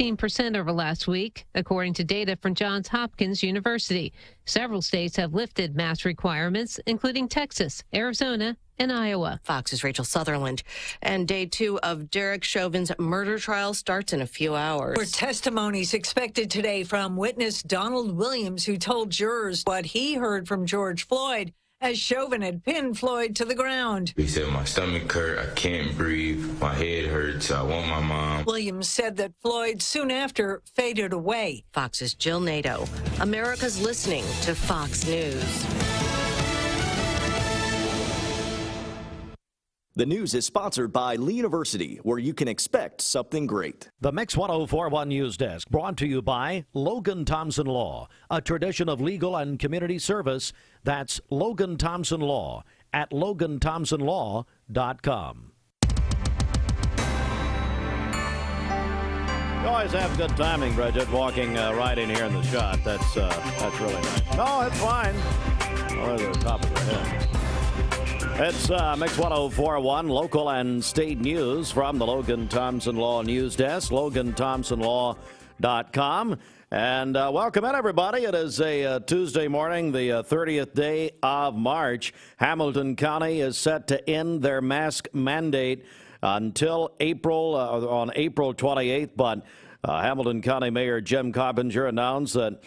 16% over last week, according to data from Johns Hopkins University. Several states have lifted mask requirements, including Texas, Arizona, and Iowa. Fox's Rachel Sutherland. And day 2 of Derek Chauvin's murder trial starts in a few hours. More testimonies expected today from witness Donald Williams, who told jurors what he heard from George Floyd as Chauvin had pinned Floyd to the ground. He said, my stomach hurt, I can't breathe, my head hurts, I want my mom. Williams said that Floyd soon after faded away. Fox's Jill Nato. America's listening to Fox News. The news is sponsored by Lee University, where you can expect something great. The Mix 1041 News Desk brought to you by Logan Thompson Law, a tradition of legal and community service. That's Logan Thompson Law at LoganThompsonLaw.com. You always have good timing, Bridget, walking right in here in the shot. That's really nice. No, it's fine. Oh, they're top of the head. It's Mix 1041, local and state news from the Logan Thompson Law News Desk, LoganThompsonLaw.com. And welcome in, everybody. It is a Tuesday morning, the 30th day of March. Hamilton County is set to end their mask mandate until on April 28th. But Hamilton County Mayor Jim Coppinger announced that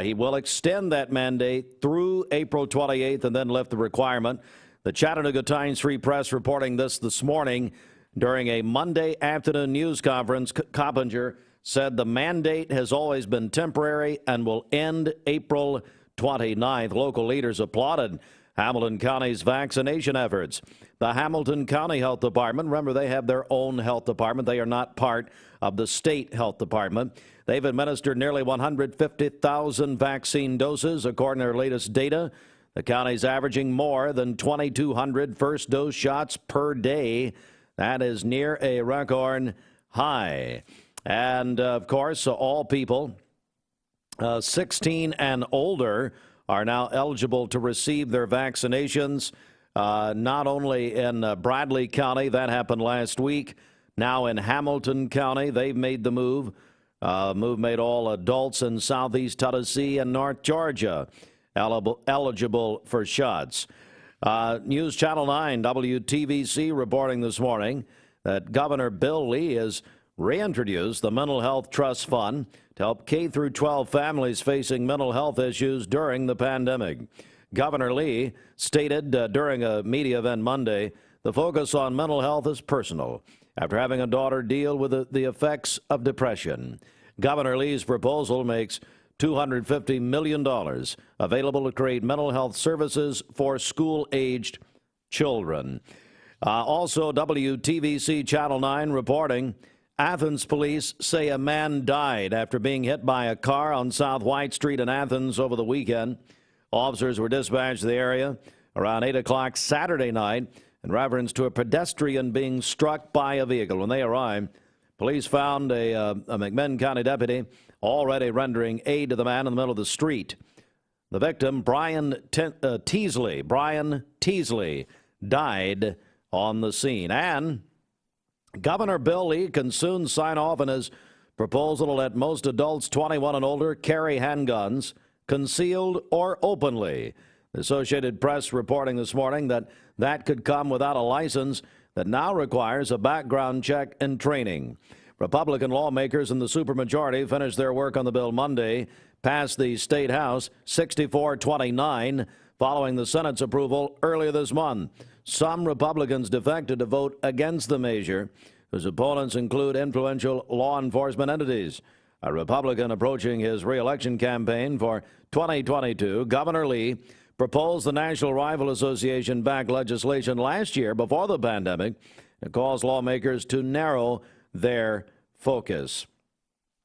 he will extend that mandate through April 28th and then lift the requirement. The Chattanooga Times Free Press reporting this morning during a Monday afternoon news conference. Coppinger said the mandate has always been temporary and will end April 29th. Local leaders applauded Hamilton County's vaccination efforts. The Hamilton County Health Department, remember, they have their own health department. They are not part of the state health department. They've administered nearly 150,000 vaccine doses, according to their latest data. The county's averaging more than 2,200 first dose shots per day. That is near a record high. And, of course, all people 16 and older are now eligible to receive their vaccinations, not only in Bradley County. That happened last week. Now in Hamilton County, they've made the move. Move made all adults in southeast Tennessee and North Georgia eligible for shots. News Channel 9 WTVC reporting this morning that Governor Bill Lee has reintroduced the Mental Health Trust Fund to help K through 12 families facing mental health issues during the pandemic. Governor Lee stated during a media event Monday, the focus on mental health is personal after having a daughter deal with the effects of depression. Governor Lee's proposal makes $250 million available to create mental health services for school-aged children. Also, WTVC Channel 9 reporting, Athens police say a man died after being hit by a car on South White Street in Athens over the weekend. Officers were dispatched to the area around 8 o'clock Saturday night in reference to a pedestrian being struck by a vehicle. When they arrived, police found a McMinn County deputy already rendering aid to the man in the middle of the street. The victim, Brian Teasley, died on the scene. And Governor Bill Lee can soon sign off on his proposal to let most adults 21 and older carry handguns, concealed or openly. The Associated Press reporting this morning that could come without a license that now requires a background check and training. Republican lawmakers in the supermajority finished their work on the bill Monday, passed the state house 64-29, following the Senate's approval earlier this month. Some Republicans defected to vote against the measure, whose opponents include influential law enforcement entities. A Republican approaching his re-election campaign for 2022, Governor Lee proposed the National Rifle Association backed legislation last year before the pandemic. It calls lawmakers to narrow their focus.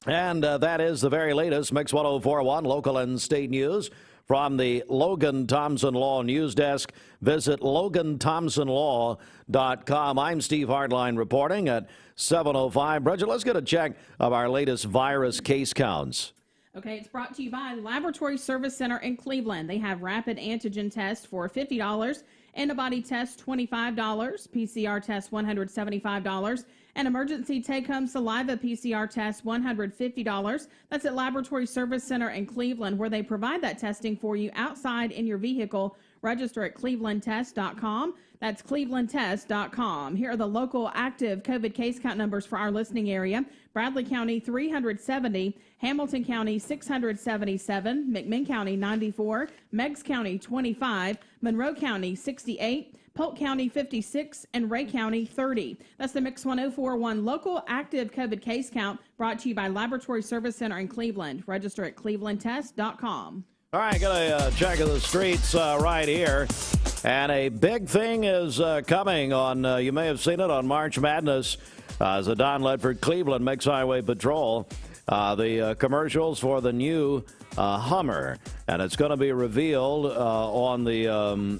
And that is the very latest Mix 1041 local and state news from the Logan Thompson Law News Desk. Visit LoganThompsonLaw.com. I'm Steve Hardline reporting at 7:05. Bridget, let's get a check of our latest virus case counts. Okay, it's brought to you by Laboratory Service Center in Cleveland. They have rapid antigen test for $50, antibody test $25, PCR test $175, and emergency take-home saliva PCR test $150. That's at Laboratory Service Center in Cleveland, where they provide that testing for you outside in your vehicle. Register at clevelandtest.com. That's clevelandtest.com. Here are the local active COVID case count numbers for our listening area. Bradley County, 370. Hamilton County, 677. McMinn County, 94. Meigs County, 25. Monroe County, 68. Polk County, 56. And Ray County, 30. That's the Mix 1041 local active COVID case count, brought to you by Laboratory Service Center in Cleveland. Register at clevelandtest.com. All right, got a check of the streets right here. And a big thing is coming on, you may have seen it on March Madness, as the Don Ledford Cleveland Mix Highway Patrol, the commercials for the new Hummer. And it's going to be revealed on the Don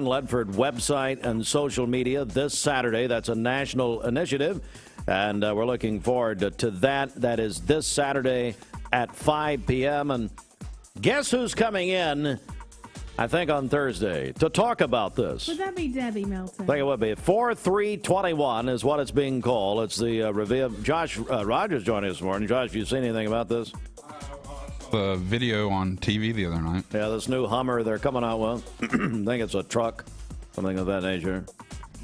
Ledford website and social media this Saturday. That's a national initiative, and we're looking forward to that. That is this Saturday at 5 p.m. And guess who's coming in, I think, on Thursday to talk about this? Would that be Debbie Melton? I think it would be. 4321 is what it's being called. It's the reveal. Josh Rogers joining us this morning. Josh, have you seen anything about this? The video on TV the other night. Yeah, this new Hummer they're coming out with. I think it's a truck, something of that nature.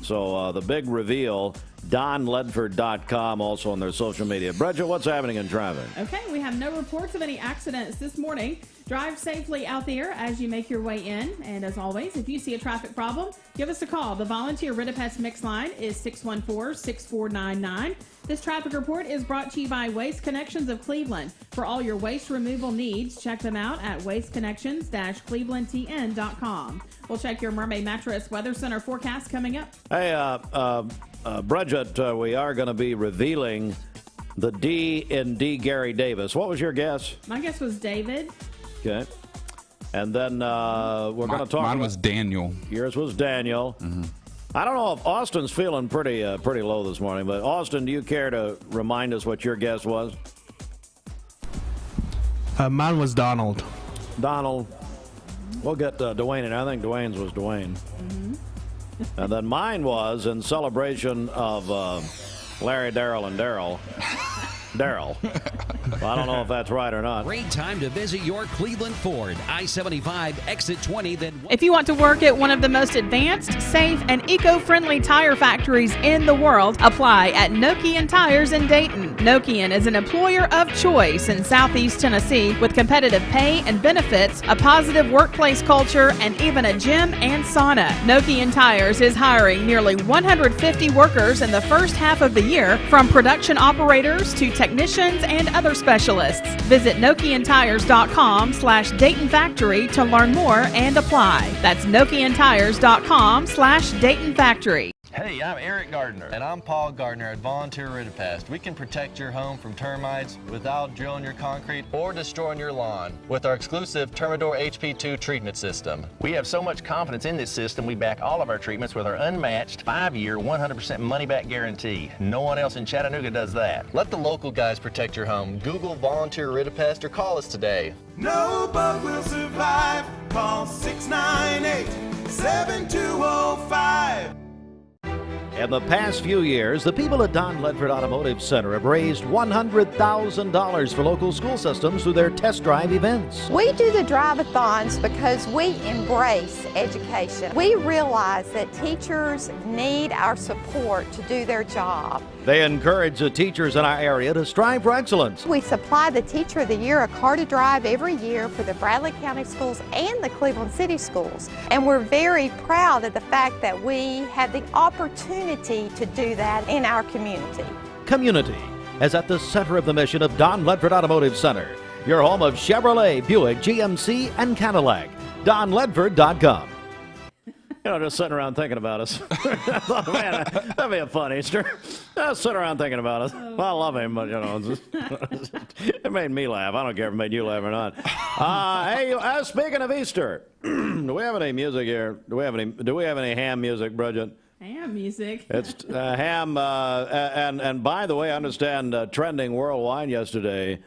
So the big reveal, donledford.com, also on their social media. Bridget, what's happening in traffic? Okay, we have no reports of any accidents this morning. Drive safely out there as you make your way in. And as always, if you see a traffic problem, give us a call. The volunteer Ridipest Mix line is 614-6499. This traffic report is brought to you by Waste Connections of Cleveland. For all your waste removal needs, check them out at wasteconnections-clevelandtn.com. We'll check your Mermaid Mattress Weather Center forecast coming up. Hey, Bridget, we are going to be revealing the D in D. Gary Davis. What was your guess? My guess was David. Okay. And then we're going to talk. Mine was Daniel. Yours was Daniel. Mm-hmm. I don't know if Austin's feeling pretty low this morning, but Austin, do you care to remind us what your guess was? Mine was Donald. Donald. We'll get Dwayne, and I think Dwayne's was Dwayne. Mm-hmm. And then mine was in celebration of Larry, Darryl, and Daryl. Daryl. Well, I don't know if that's right or not. Great time to visit your Cleveland Ford. I-75, exit 20, then... If you want to work at one of the most advanced, safe, and eco-friendly tire factories in the world, apply at Nokian Tires in Dayton. Nokian is an employer of choice in Southeast Tennessee with competitive pay and benefits, a positive workplace culture, and even a gym and sauna. Nokian Tires is hiring nearly 150 workers in the first half of the year, from production operators to technicians and other specialists. Visit NokianTires.com/Dayton Factory to learn more and apply. That's NokianTires.com/Dayton Factory. Hey, I'm Eric Gardner. And I'm Paul Gardner at Volunteer Ridipest. We can protect your home from termites without drilling your concrete or destroying your lawn with our exclusive Termador HP2 treatment system. We have so much confidence in this system, we back all of our treatments with our unmatched 5-year, 100% money-back guarantee. No one else in Chattanooga does that. Let the local guys protect your home. Google Volunteer Ridipest or call us today. No bug will survive. Call 698-7205. In the past few years, the people at Don Ledford Automotive Center have raised $100,000 for local school systems through their test drive events. We do the drive-a-thons because we embrace education. We realize that teachers need our support to do their job. They encourage the teachers in our area to strive for excellence. We supply the Teacher of the Year a car to drive every year for the Bradley County Schools and the Cleveland City Schools. And we're very proud of the fact that we have the opportunity to do that in our community. Community is at the center of the mission of Don Ledford Automotive Center, your home of Chevrolet, Buick, GMC, and Cadillac. DonLedford.com. You know, just sitting around thinking about us. I thought, man, that'd be a fun Easter. Just sitting around thinking about us. Well, I love him, but, you know, it made me laugh. I don't care if it made you laugh or not. Hey, speaking of Easter, do we have any music here? Do we have any ham music, Bridget? Ham music. It's ham, and by the way, I understand trending worldwide yesterday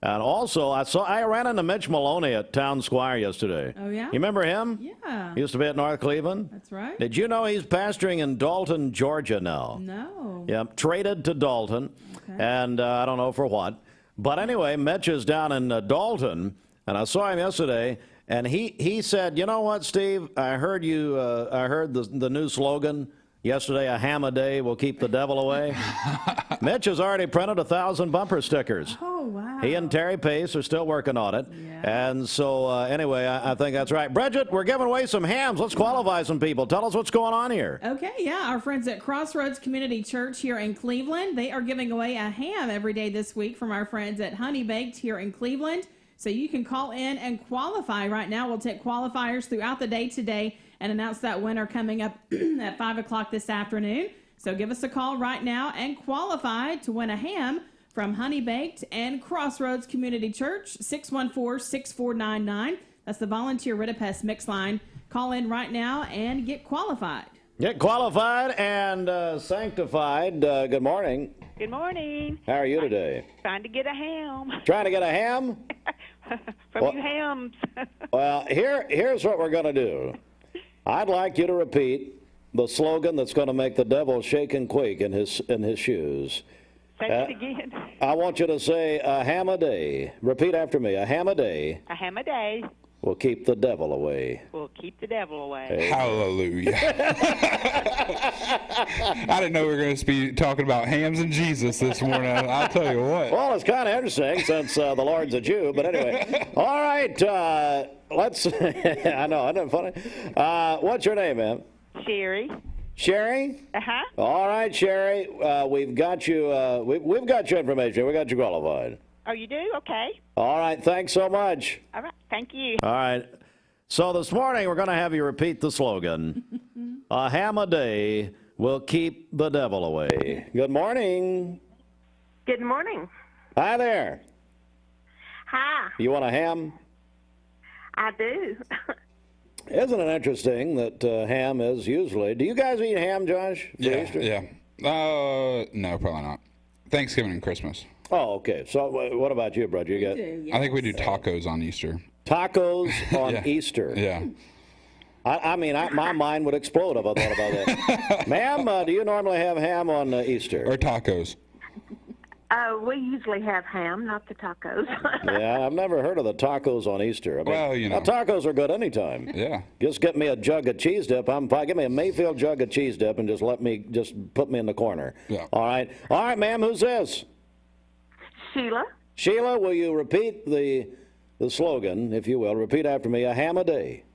And also, I ran into Mitch Maloney at Town Squire yesterday. Oh, yeah? You remember him? Yeah. He used to be at North Cleveland. That's right. Did you know he's pastoring in Dalton, Georgia now? No. Yeah, traded to Dalton, and I don't know for what. But anyway, Mitch is down in Dalton, and I saw him yesterday, and he said, you know what, Steve? I heard the new slogan yesterday, a ham a day will keep the devil away. Mitch has already printed 1,000 bumper stickers. Oh, wow. He and Terry Pace are still working on it. Yeah. And so, anyway, I think that's right. Bridget, we're giving away some hams. Let's qualify some people. Tell us what's going on here. Okay, yeah. Our friends at Crossroads Community Church here in Cleveland, they are giving away a ham every day this week from our friends at Honey Baked here in Cleveland. So you can call in and qualify right now. We'll take qualifiers throughout the day today and announce that winner coming up at 5 o'clock this afternoon. So give us a call right now and qualify to win a ham from Honey Baked and Crossroads Community Church, 614-6499. That's the Volunteer Ritapest Mix Line. Call in right now and get qualified. Get qualified and sanctified. Good morning. Good morning. How are you today? Trying to get a ham. Trying to get a ham? From you hams. Well, here's what we're going to do. I'd like you to repeat the slogan that's going to make the devil shake and quake in his shoes. Say it again. I want you to say a ham a day. Repeat after me. A ham a day. A ham a day. Will keep the devil away. Will keep the devil away. Hey. Hallelujah. I didn't know we were going to be talking about hams and Jesus this morning. I'll tell you what. Well, it's kind of interesting since the Lord's a Jew. But anyway. All right. Let's. I know. Isn't it funny? What's your name, ma'am? Sherry. Sherry? Uh-huh. All right, Sherry. We've got you. We've got your information. We got you qualified. Oh, you do? Okay. All right. Thanks so much. All right. Thank you. All right. So this morning we're going to have you repeat the slogan. A ham a day will keep the devil away. Good morning. Good morning. Hi there. Hi. You want a ham? I do. Isn't it interesting that ham is usually... Do you guys eat ham, Josh, for Easter? Yeah. No, probably not. Thanksgiving and Christmas. Oh, okay. So what about you, brother? You got? I think we do tacos on Easter. Tacos on Yeah. Easter. Yeah. I mean, my mind would explode if I thought about that. Ma'am, do you normally have ham on Easter? Or tacos? We usually have ham, not the tacos. Yeah, I've never heard of the tacos on Easter. I mean, Well, you know. Tacos are good anytime. Yeah. Just get me a jug of cheese dip. Give me a Mayfield jug of cheese dip and just put me in the corner. Yeah. All right, ma'am, who's this? Sheila. Sheila, will you repeat the slogan, if you will? Repeat after me, a ham a day.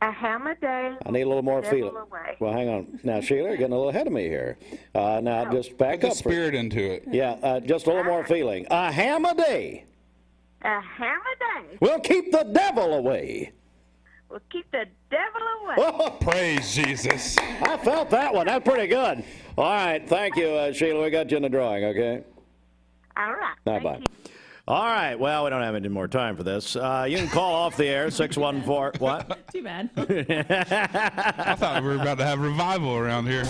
A ham a day. I need a little more devil feeling. away. Well, hang on. Now, Sheila, you're getting a little ahead of me here. Now, just back Put up. the spirit into it. Yeah, just a little more feeling. A ham a day A ham a day. will keep the devil away. Will keep the devil away. Oh, Praise Jesus. I felt that one. That's pretty good. All right. Thank you, Sheila. We got you in the drawing, okay? All right. Bye-bye. All right. Well, we don't have any more time for this. You can call off the air, 614. What? Too bad. I thought we were about to have revival around here.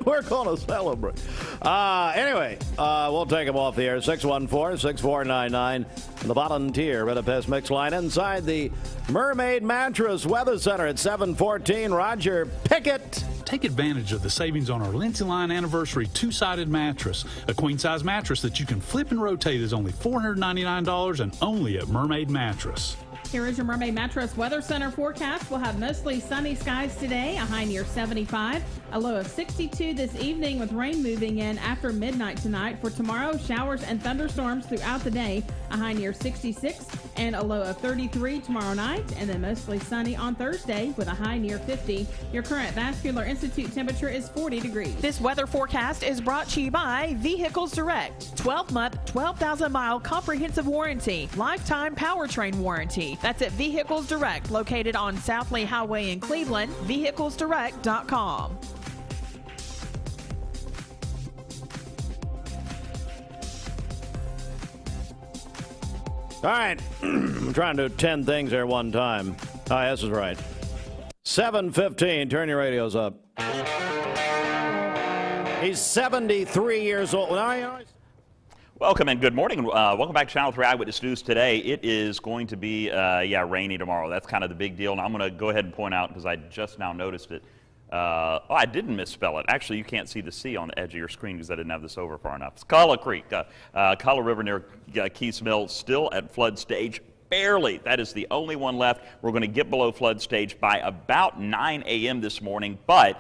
We're going to celebrate. Anyway, we'll take them off the air, 614-6499. The Volunteer Ritapest Mix Line inside the Mermaid Mattress Weather Center at 714. Roger Pickett. Take advantage of the savings on our Lindsay Line Anniversary two-sided mattress. A queen-size mattress that you can flip and rotate is only $499 and only at Mermaid Mattress. Here is your Mermaid Mattress Weather Center forecast. We'll have mostly sunny skies today, a high near 75, a low of 62 this evening with rain moving in after midnight tonight. For tomorrow, showers and thunderstorms throughout the day, a high near 66 and a low of 33 tomorrow night, and then mostly sunny on Thursday with a high near 50. Your current Vascular Institute temperature is 40 degrees. This weather forecast is brought to you by Vehicles Direct. 12-month, 12,000-mile comprehensive warranty, lifetime powertrain warranty. That's at Vehicles Direct, located on South Lee Highway in Cleveland, vehiclesdirect.com. All right. I'm trying to do 10 things there one time. Oh, this is right. 7:15. Turn your radios up. He's 73 years old. Now, Welcome and good morning. Welcome back to Channel 3 Eyewitness News. Today it is going to be, rainy tomorrow. That's kind of the big deal. And I'm going to go ahead and point out, because I just now noticed it. I didn't misspell it. Actually, you can't see the C on the edge of your screen because I didn't have this over far enough. It's Culla Creek. Culla River near Keith's Mill still at flood stage. Barely. That is the only one left. We're going to get below flood stage by about 9 a.m. this morning. But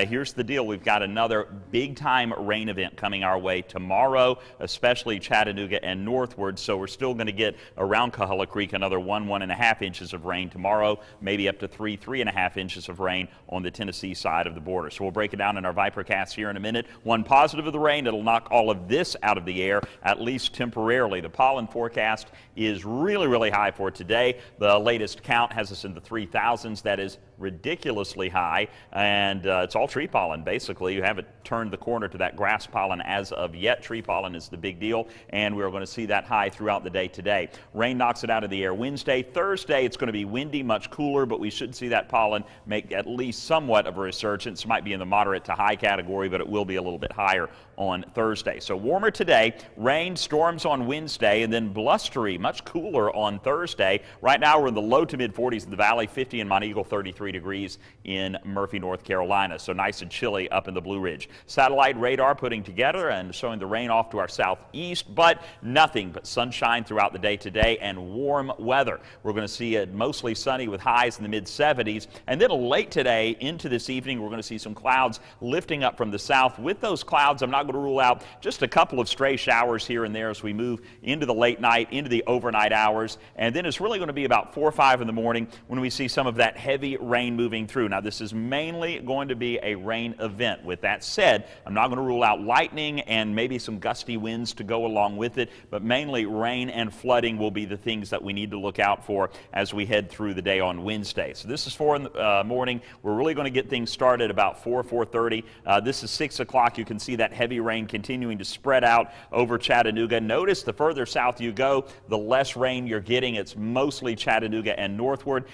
here's the deal. We've got another big-time rain event coming our way tomorrow, especially Chattanooga and northward. So we're still going to get around Culla Creek another 1.5 inches of rain tomorrow, maybe up to 3.5 inches of rain on the Tennessee side of the border. So we'll break it down in our Vipercast here in a minute. One positive of the rain, it'll knock all of this out of the air, at least temporarily. The pollen forecast is really high for today. The latest count has us in the 3,000s. That is ridiculously high, and it's all tree pollen, basically. You haven't turned the corner to that grass pollen as of yet. Tree pollen is the big deal, and we're going to see that high throughout the day today. Rain knocks it out of the air Wednesday. Thursday, it's going to be windy, much cooler, but we should see that pollen make at least somewhat of a resurgence. Might be in the moderate to high category, but it will be a little bit higher on Thursday. So warmer today, rain, storms on Wednesday, and then blustery, much cooler on Thursday. Right now, we're in the low to mid 40s in the valley, 50 in Mount Eagle, 33 degrees in Murphy, North Carolina. So nice and chilly up in the Blue Ridge. Satellite radar putting together and showing the rain off to our southeast, but nothing but sunshine throughout the day today and warm weather. We're going to see it mostly sunny with highs in the mid 70s. And then late today into this evening, we're going to see some clouds lifting up from the south. With those clouds, I'm not going to rule out just a couple of stray showers here and there as we move into the late night, into the overnight hours. And then it's really going to be about 4 or 5 in the morning when we see some of that heavy rain moving through. Now, this is mainly going to be a rain event. With that said, I'm not going to rule out lightning and maybe some gusty winds to go along with it, but mainly rain and flooding will be the things that we need to look out for as we head through the day on Wednesday. So this is 4 in the morning. We're really going to get things started about 4:30. This is 6 o'clock. You can see that heavy rain continuing to spread out over Chattanooga. Notice the further south you go, the less rain you're getting. It's mostly Chattanooga and northward.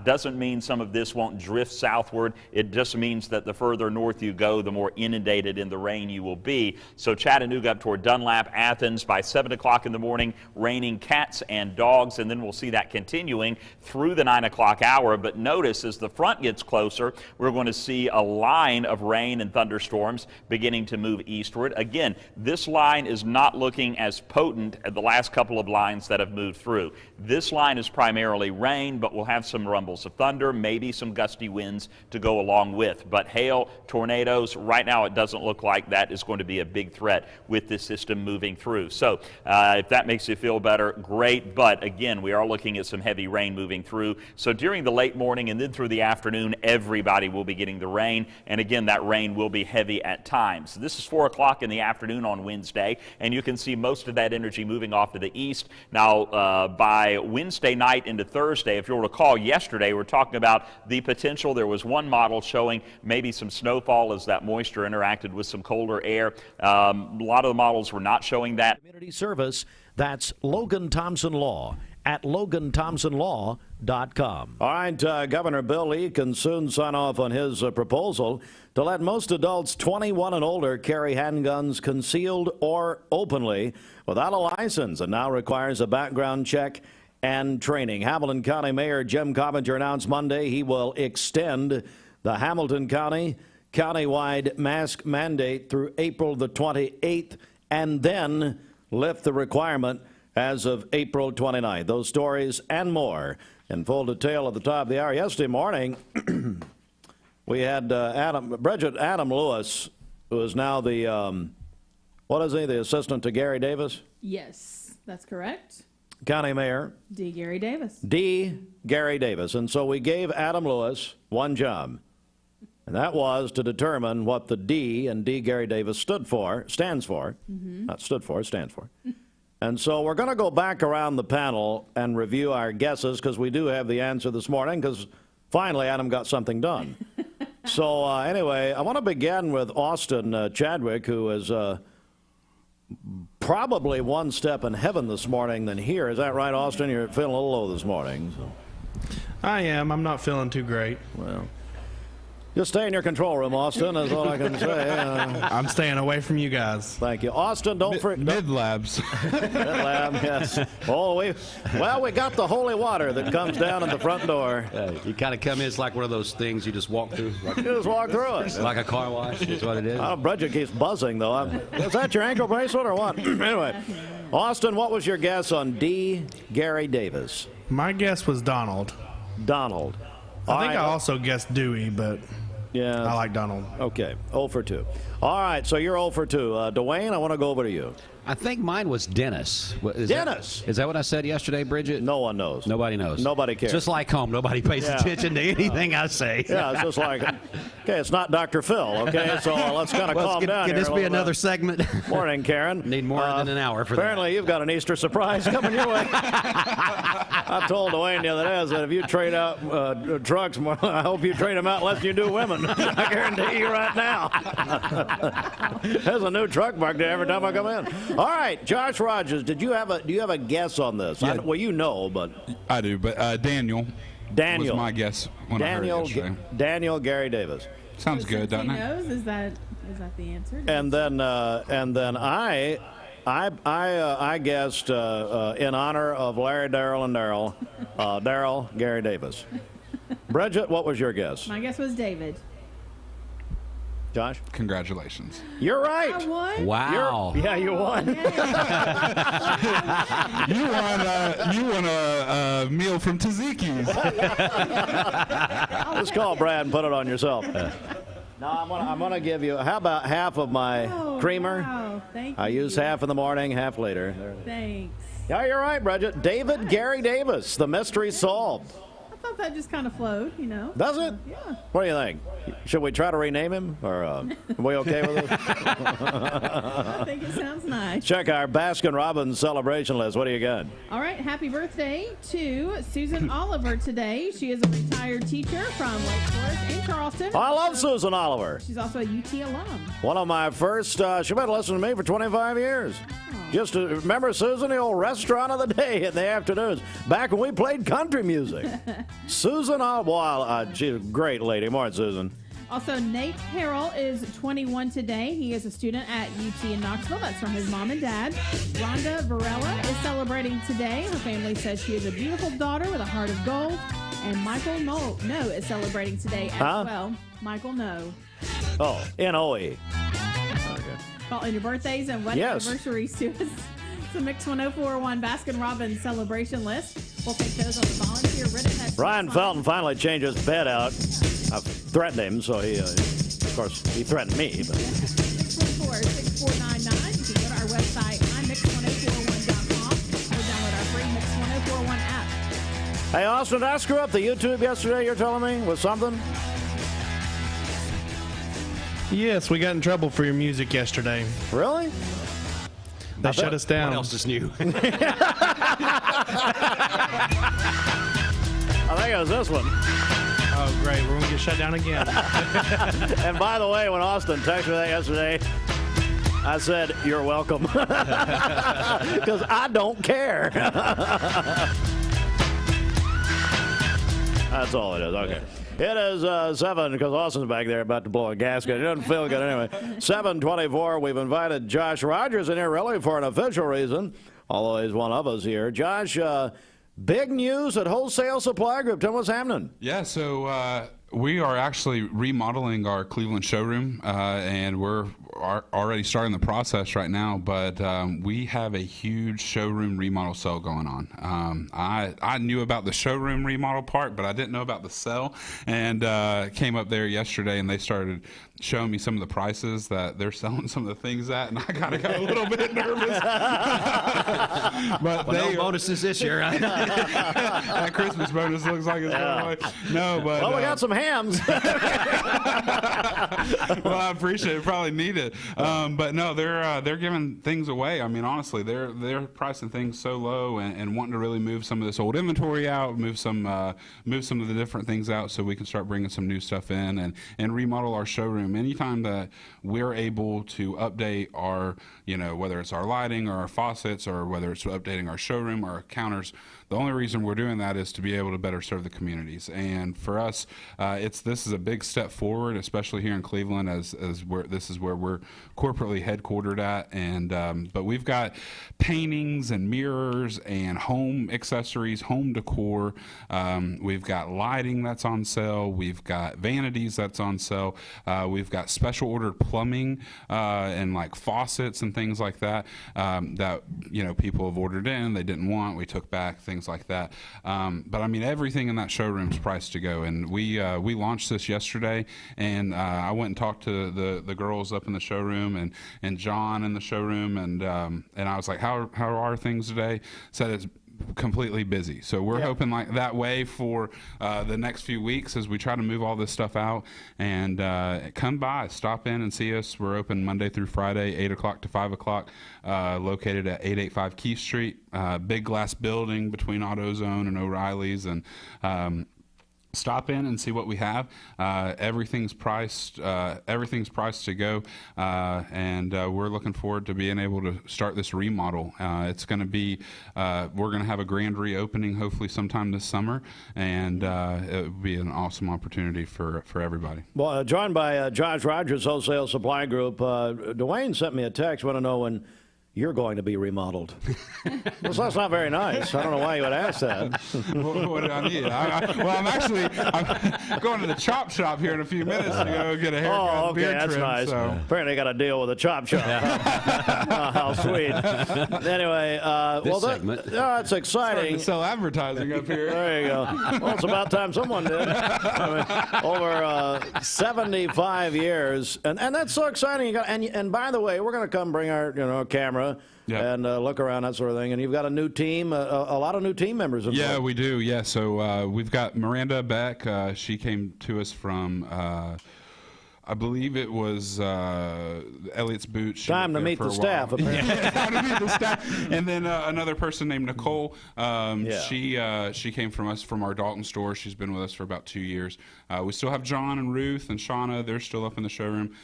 Doesn't mean some of this won't drift southward. It just means that the further north you go, the more inundated in the rain you will be. So Chattanooga up toward Dunlap, Athens, by 7 o'clock in the morning, raining cats and dogs, and then we'll see that continuing through the 9 o'clock hour. But notice as the front gets closer, we're going to see a line of rain and thunderstorms beginning to move eastward. Again, this line is not looking as potent as the last couple of lines that have moved through. This line is primarily rain, but we'll have some rumbles of thunder, maybe some gusty winds to go along with. But hail, tornadoes, right now it doesn't look like that is going to be a big threat with this system moving through. So if that makes you feel better, great. But again, we are looking at some heavy rain moving through. So during the late morning and then through the afternoon, everybody will be getting the rain. And again, that rain will be heavy at times. So this is 4 o'clock in the afternoon on Wednesday, and you can see most of that energy moving off to the east. Now, by Wednesday night into Thursday, if you'll recall yesterday, we're talking about the potential. There was one model showing maybe some snowfall as that moisture interacted with some colder air. A lot of the models were not showing that. Community service, that's Logan Thompson Law at LoganThompsonLaw.com. All right, Governor Bill Lee can soon sign off on his proposal to let most adults 21 and older carry handguns concealed or openly without a license, and now requires a background check and training. Hamilton County Mayor Jim Coppinger announced Monday he will extend the Hamilton County countywide mask mandate through April the 28th and then lift the requirement as of April 29th. Those stories and more in full detail at the top of the hour. Yesterday morning, we had Adam Lewis, who is now the, the assistant to Gary Davis? Yes, that's correct. County Mayor. D. Gary Davis. D. Gary Davis. And so we gave Adam Lewis one job, and that was to determine what the D in D. Gary Davis stands for. Not stood for, stands for. And so we're going to go back around the panel and review our guesses, because we do have the answer this morning, because finally Adam got something done. So anyway, I want to begin with Austin Chadwick, who is probably one step in heaven this morning than here. Is that right, Austin? You're feeling a little low this morning. So. I am. I'm not feeling too great. Well, Just stay in your control room, Austin. That's all I can say. I'm staying away from you guys. Thank you, Austin. Don't forget Mid-labs. Mid-lab, yes. Oh, we got the holy water that comes down at the front door. You kind of come in. It's like one of those things you just walk through. You just walk through it. Like a car wash. Is what it is. Bridget keeps buzzing though. Is that your ankle bracelet or what? Anyway, Austin, what was your guess on D. Gary Davis? My guess was Donald. Donald. I think I also guessed Dewey, but yeah, I like Donald. Okay, 0 for 2. All right, so you're 0 for 2. Dwayne, I want to go over to you. I think mine was Dennis. Dennis? Is that what I said yesterday, Bridget? No one knows. Nobody knows. Nobody cares. Just like home, nobody pays attention to anything I say. Yeah, it's just like, okay, it's not Dr. Phil, okay? So let's kind of calm down Can here this be another segment? Morning, Karen. Need more than an hour for apparently you've got an Easter surprise coming your way. I told Dwayne the other day, I said, if you trade out trucks, I hope you trade them out less than you do women. I guarantee you right now. There's a new truck parked there every time I come in. All right, Josh Rogers, do you have a guess on this? Yeah. Well, you know, but I do. But Daniel was my guess when I heard it yesterday. Daniel Gary Davis. Sounds So good, doesn't he it? knows, is that the answer? And then I guessed in honor of Larry, Darrell, and Darrell, Gary Davis. Bridget, what was your guess? My guess was David. Josh? Congratulations. You're right. I won? Wow. You won. You won a meal from Tzatziki's. Just call Brad and put it on yourself. No, I'm gonna give you. How about half of my creamer? Wow. Thank you. I use half in the morning, half later. Thanks. Yeah, you're right, Bridget. David Gary Davis. The mystery solved. I thought that just kind of flowed, Does it? Yeah. What do you think? Should we try to rename him, or are we okay with it? I think it sounds nice. Check our Baskin-Robbins celebration list. What do you got? All right, happy birthday to Susan Oliver today. She is a retired teacher from Lake Forest in Charleston. I love Susan Oliver. She's also a UT alum. One of my first, she's been listening to me for 25 years. Just to remember Susan, the old restaurant of the day in the afternoons, back when we played country music. Susan Oliver, she's a great lady. Morning, Susan. Also, Nate Harrell is 21 today. He is a student at UT in Knoxville. That's from his mom and dad. Rhonda Varela is celebrating today. Her family says she is a beautiful daughter with a heart of gold. And Michael No is celebrating today as well. Michael No. Oh, N-O-E. Calling your birthdays and wedding anniversaries to us. It's a Mix 1041 Baskin-Robbins celebration list. We'll take those on the volunteer written next. Ryan Felton finally changed his bed out. I threatened him, so he, of course, he threatened me. But 614-6499. You can go to our website, mix1041.com, or download our free Mix 1041 app. Hey, Austin, did I screw up the YouTube yesterday, you're telling me, with something? Yes, we got in trouble for your music yesterday. Really? They shut us down. What else is new? I think it was this one. Oh, great. We're going to get shut down again. And by the way, when Austin texted me that yesterday, I said, you're welcome. Because I don't care. That's all it is. Okay. It is 7, because Austin's back there about to blow a gasket. It doesn't feel good anyway. 7:24. We've invited Josh Rogers in here really for an official reason, although he's one of us here. Josh, big news at Wholesale Supply Group. Tell me what's happening. Yeah, so we are actually remodeling our Cleveland showroom, and we're already starting the process right now, but we have a huge showroom remodel sale going on. I knew about the showroom remodel part, but I didn't know about the sale, and came up there yesterday, and they started showing me some of the prices that they're selling some of the things at, and I kind of got a little bit nervous. But no bonuses this year, right? That Christmas bonus looks like it's going away. No, but well, we got some hams. Well, I appreciate it. Probably need it. But no, they're giving things away. I mean, honestly, they're pricing things so low and wanting to really move some of this old inventory out, move some of the different things out, so we can start bringing some new stuff in and remodel our showroom. Anytime that we're able to update our, whether it's our lighting or our faucets or whether it's updating our showroom or our counters, the only reason we're doing that is to be able to better serve the communities. And for us, this is a big step forward, especially here in Cleveland, as this is where we're corporately headquartered at. And but we've got paintings and mirrors and home accessories, home decor. We've got lighting that's on sale. We've got vanities that's on sale. We've got special ordered plumbing and like faucets and things like that that people have ordered in, they didn't want, we took back, things like that. But I mean, everything in that showroom is priced to go. And we launched this yesterday, and I went and talked to the girls up in the showroom and John in the showroom, and I was like, how are things today? Said it's completely busy. So we're hoping like that way for the next few weeks as we try to move all this stuff out. And come by, stop in and see us. We're open Monday through Friday, 8 o'clock to 5 o'clock, located at 885 Keith Street. Big glass building between AutoZone and O'Reilly's, and stop in and see what we have. Everything's priced to go, and we're looking forward to being able to start this remodel. It's going to be, we're going to have a grand reopening hopefully sometime this summer, and it would be an awesome opportunity for everybody. Well, joined by Josh Rogers, Wholesale Supply Group. Dwayne sent me a text, want to know when you're going to be remodeled. Well, so that's not very nice. I don't know why you would ask that. What do I need? I'm going to the chop shop here in a few minutes to go get a haircut. Oh, okay, that's trim, nice. So. Apparently I got to deal with a chop shop. Oh, how sweet. Anyway, that's exciting. Starting to sell advertising up here. There you go. Well, it's about time someone did. Over 75 years, and that's so exciting. And by the way, we're going to come bring our camera. And look around, that sort of thing. And you've got a new team, a lot of new team members involved. Yeah, we do. Yeah, so we've got Miranda Beck. She came to us from, I believe it was Elliot's Boots. Time to meet the staff, apparently. Yeah, time to meet the staff. And then another person named Nicole. She came from us from our Dalton store. She's been with us for about 2 years. We still have John and Ruth and Shauna. They're still up in the showroom.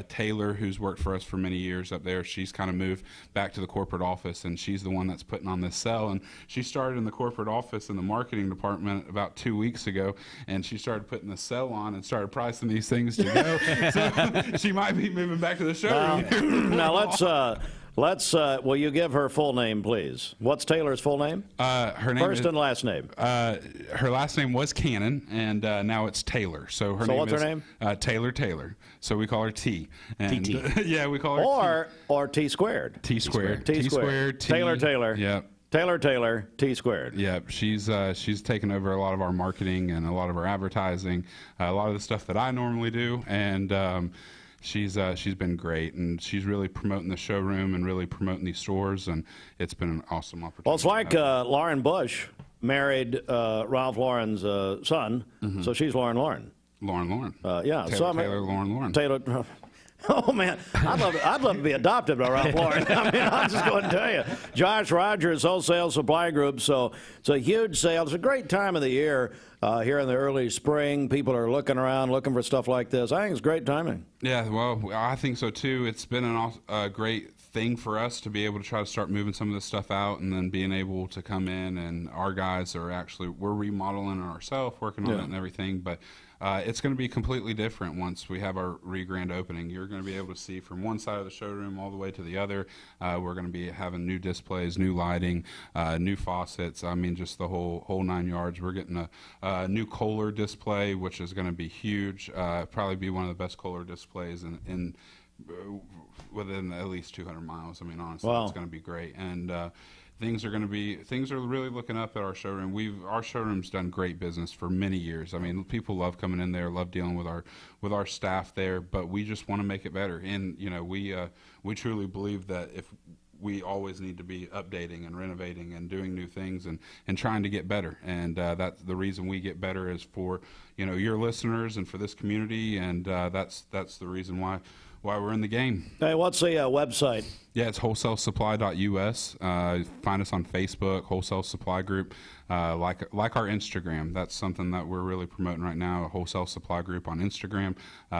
Taylor, who's worked for us for many years up there, she's kind of moved back to the corporate office, and she's the one that's putting on this sale. And she started in the corporate office in the marketing department about 2 weeks ago, and she started putting the sale on and started pricing these things to go. So she might be moving back to the showroom. Now let's will you give her full name, please? What's Taylor's full name? Her name first and last name. Her last name was Cannon, and now it's Taylor. So her name what's is her name? Taylor. So we call her T. And, TT. Yeah, we call her or T squared. T squared. T squared. Taylor. Yep. Taylor, T squared. Yeah, she's taken over a lot of our marketing and a lot of our advertising, a lot of the stuff that I normally do, and she's been great, and she's really promoting the showroom and really promoting these stores, and it's been an awesome opportunity. Well, it's like Lauren Bush married Ralph Lauren's son, so she's Lauren. Lauren. Yeah, Taylor, Lauren. Taylor. Oh, man, I'd love to be adopted by Ralph Lauren. I mean, I'm just going to tell you. Josh Rogers, Wholesale Supply Group. So it's a huge sale. It's a great time of the year here in the early spring. People are looking around, looking for stuff like this. I think it's great timing. Yeah, well, I think so, too. It's been a great thing for us to be able to try to start moving some of this stuff out, and then being able to come in, and our guys are we're remodeling it ourselves, working on it and everything, but it's going to be completely different once we have our grand opening. You're going to be able to see from one side of the showroom all the way to the other. We're going to be having new displays, new lighting, new faucets. I mean, just the whole 9 yards. We're getting a new Kohler display, which is going to be huge. Probably be one of the best Kohler displays in within at least 200 miles. I mean, honestly, It's going to be great. And things are really looking up at our showroom. Our showroom's done great business for many years. I mean, people love coming in there, love dealing with our staff there, but we just want to make it better. And we truly believe that if we always need to be updating and renovating and doing new things and trying to get better. And that's the reason we get better is for, your listeners and for this community, and that's the reason why we're in the game. Hey, what's the website? Yeah, it's wholesalesupply.us. Find us on Facebook, Wholesale Supply Group, like our Instagram. That's something that we're really promoting right now, a Wholesale Supply Group on Instagram.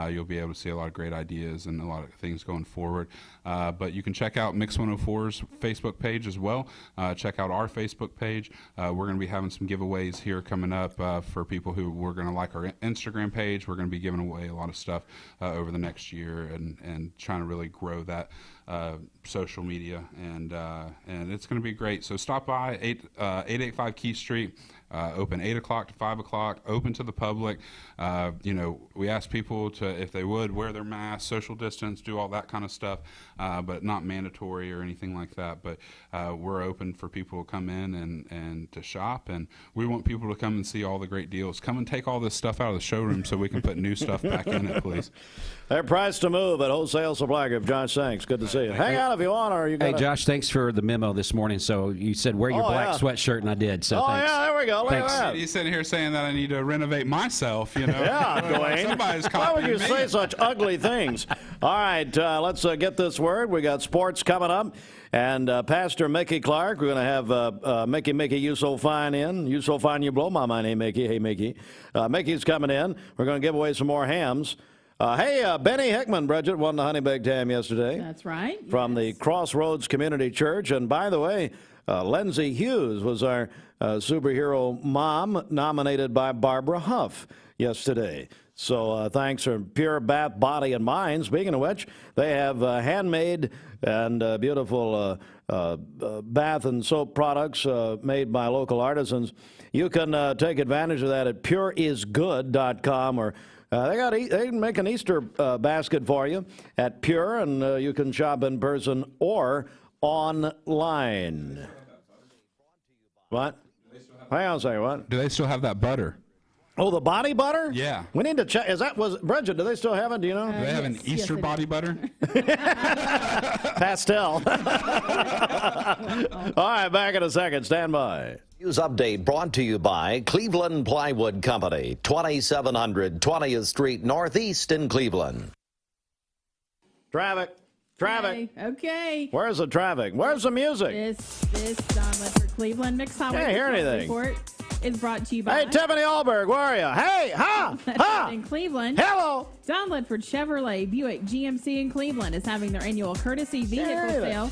You'll be able to see a lot of great ideas and a lot of things going forward. But you can check out Mix 104's Facebook page as well. Check out our Facebook page. We're going to be having some giveaways here coming up for people who were going to like our Instagram page. We're going to be giving away a lot of stuff over the next year and trying to really grow that social media, and it's going to be great. So stop by 885 Key Street, open 8 o'clock to 5 o'clock, open to the public. We ask people to, if they would, wear their masks, social distance, do all that kind of stuff, but not mandatory or anything like that. But we're open for people to come in and to shop, and we want people to come and see all the great deals. Come and take all this stuff out of the showroom so we can put new stuff back in it, please. They're priced to move at Wholesale Supply Group. Josh, thanks. Good to see you. Hang on if you want, or you got. Hey, Josh, thanks for the memo this morning. So you said wear your black sweatshirt, and I did. So thanks. Yeah, there we go. Look thanks. at that. He's sitting here saying that I need to renovate myself, Yeah, Dwayne. Somebody's Why would copying you me. say such ugly things? All right, let's get this word. We got sports coming up. And Pastor Mickey Clark, we're going to have Mickey, you so fine in. You so fine, you blow my mind. Hey, Mickey. Hey, Mickey. Mickey's coming in. We're going to give away some more hams. Benny Hickman, Bridget, won the honey baked ham yesterday. That's right. From the Crossroads Community Church. And by the way, Lindsay Hughes was our superhero mom, nominated by Barbara Huff yesterday. So thanks for Pure Bath Body and Mind. Speaking of which, they have handmade and beautiful bath and soap products made by local artisans. You can take advantage of that at pureisgood.com, or they can make an Easter basket for you at Pure, and you can shop in person or online. What? Hang on a second, what? Do they still have that butter? Oh, the body butter? Yeah. We need to check. Bridget, do they still have it? Do you know? Do they have an Easter body butter? Pastel. All right, back in a second. Stand by. News update brought to you by Cleveland Plywood Company, 2700 20th Street Northeast in Cleveland. Traffic. Okay. Where's the traffic? Where's the music? This Don Ledford Cleveland Mixed Highway Can't hear anything. Report is brought to you by. Hey, Tiffany Allberg, where are you? Hey, in Cleveland. Hello. Don Ledford Chevrolet Buick GMC in Cleveland is having their annual courtesy vehicle sale.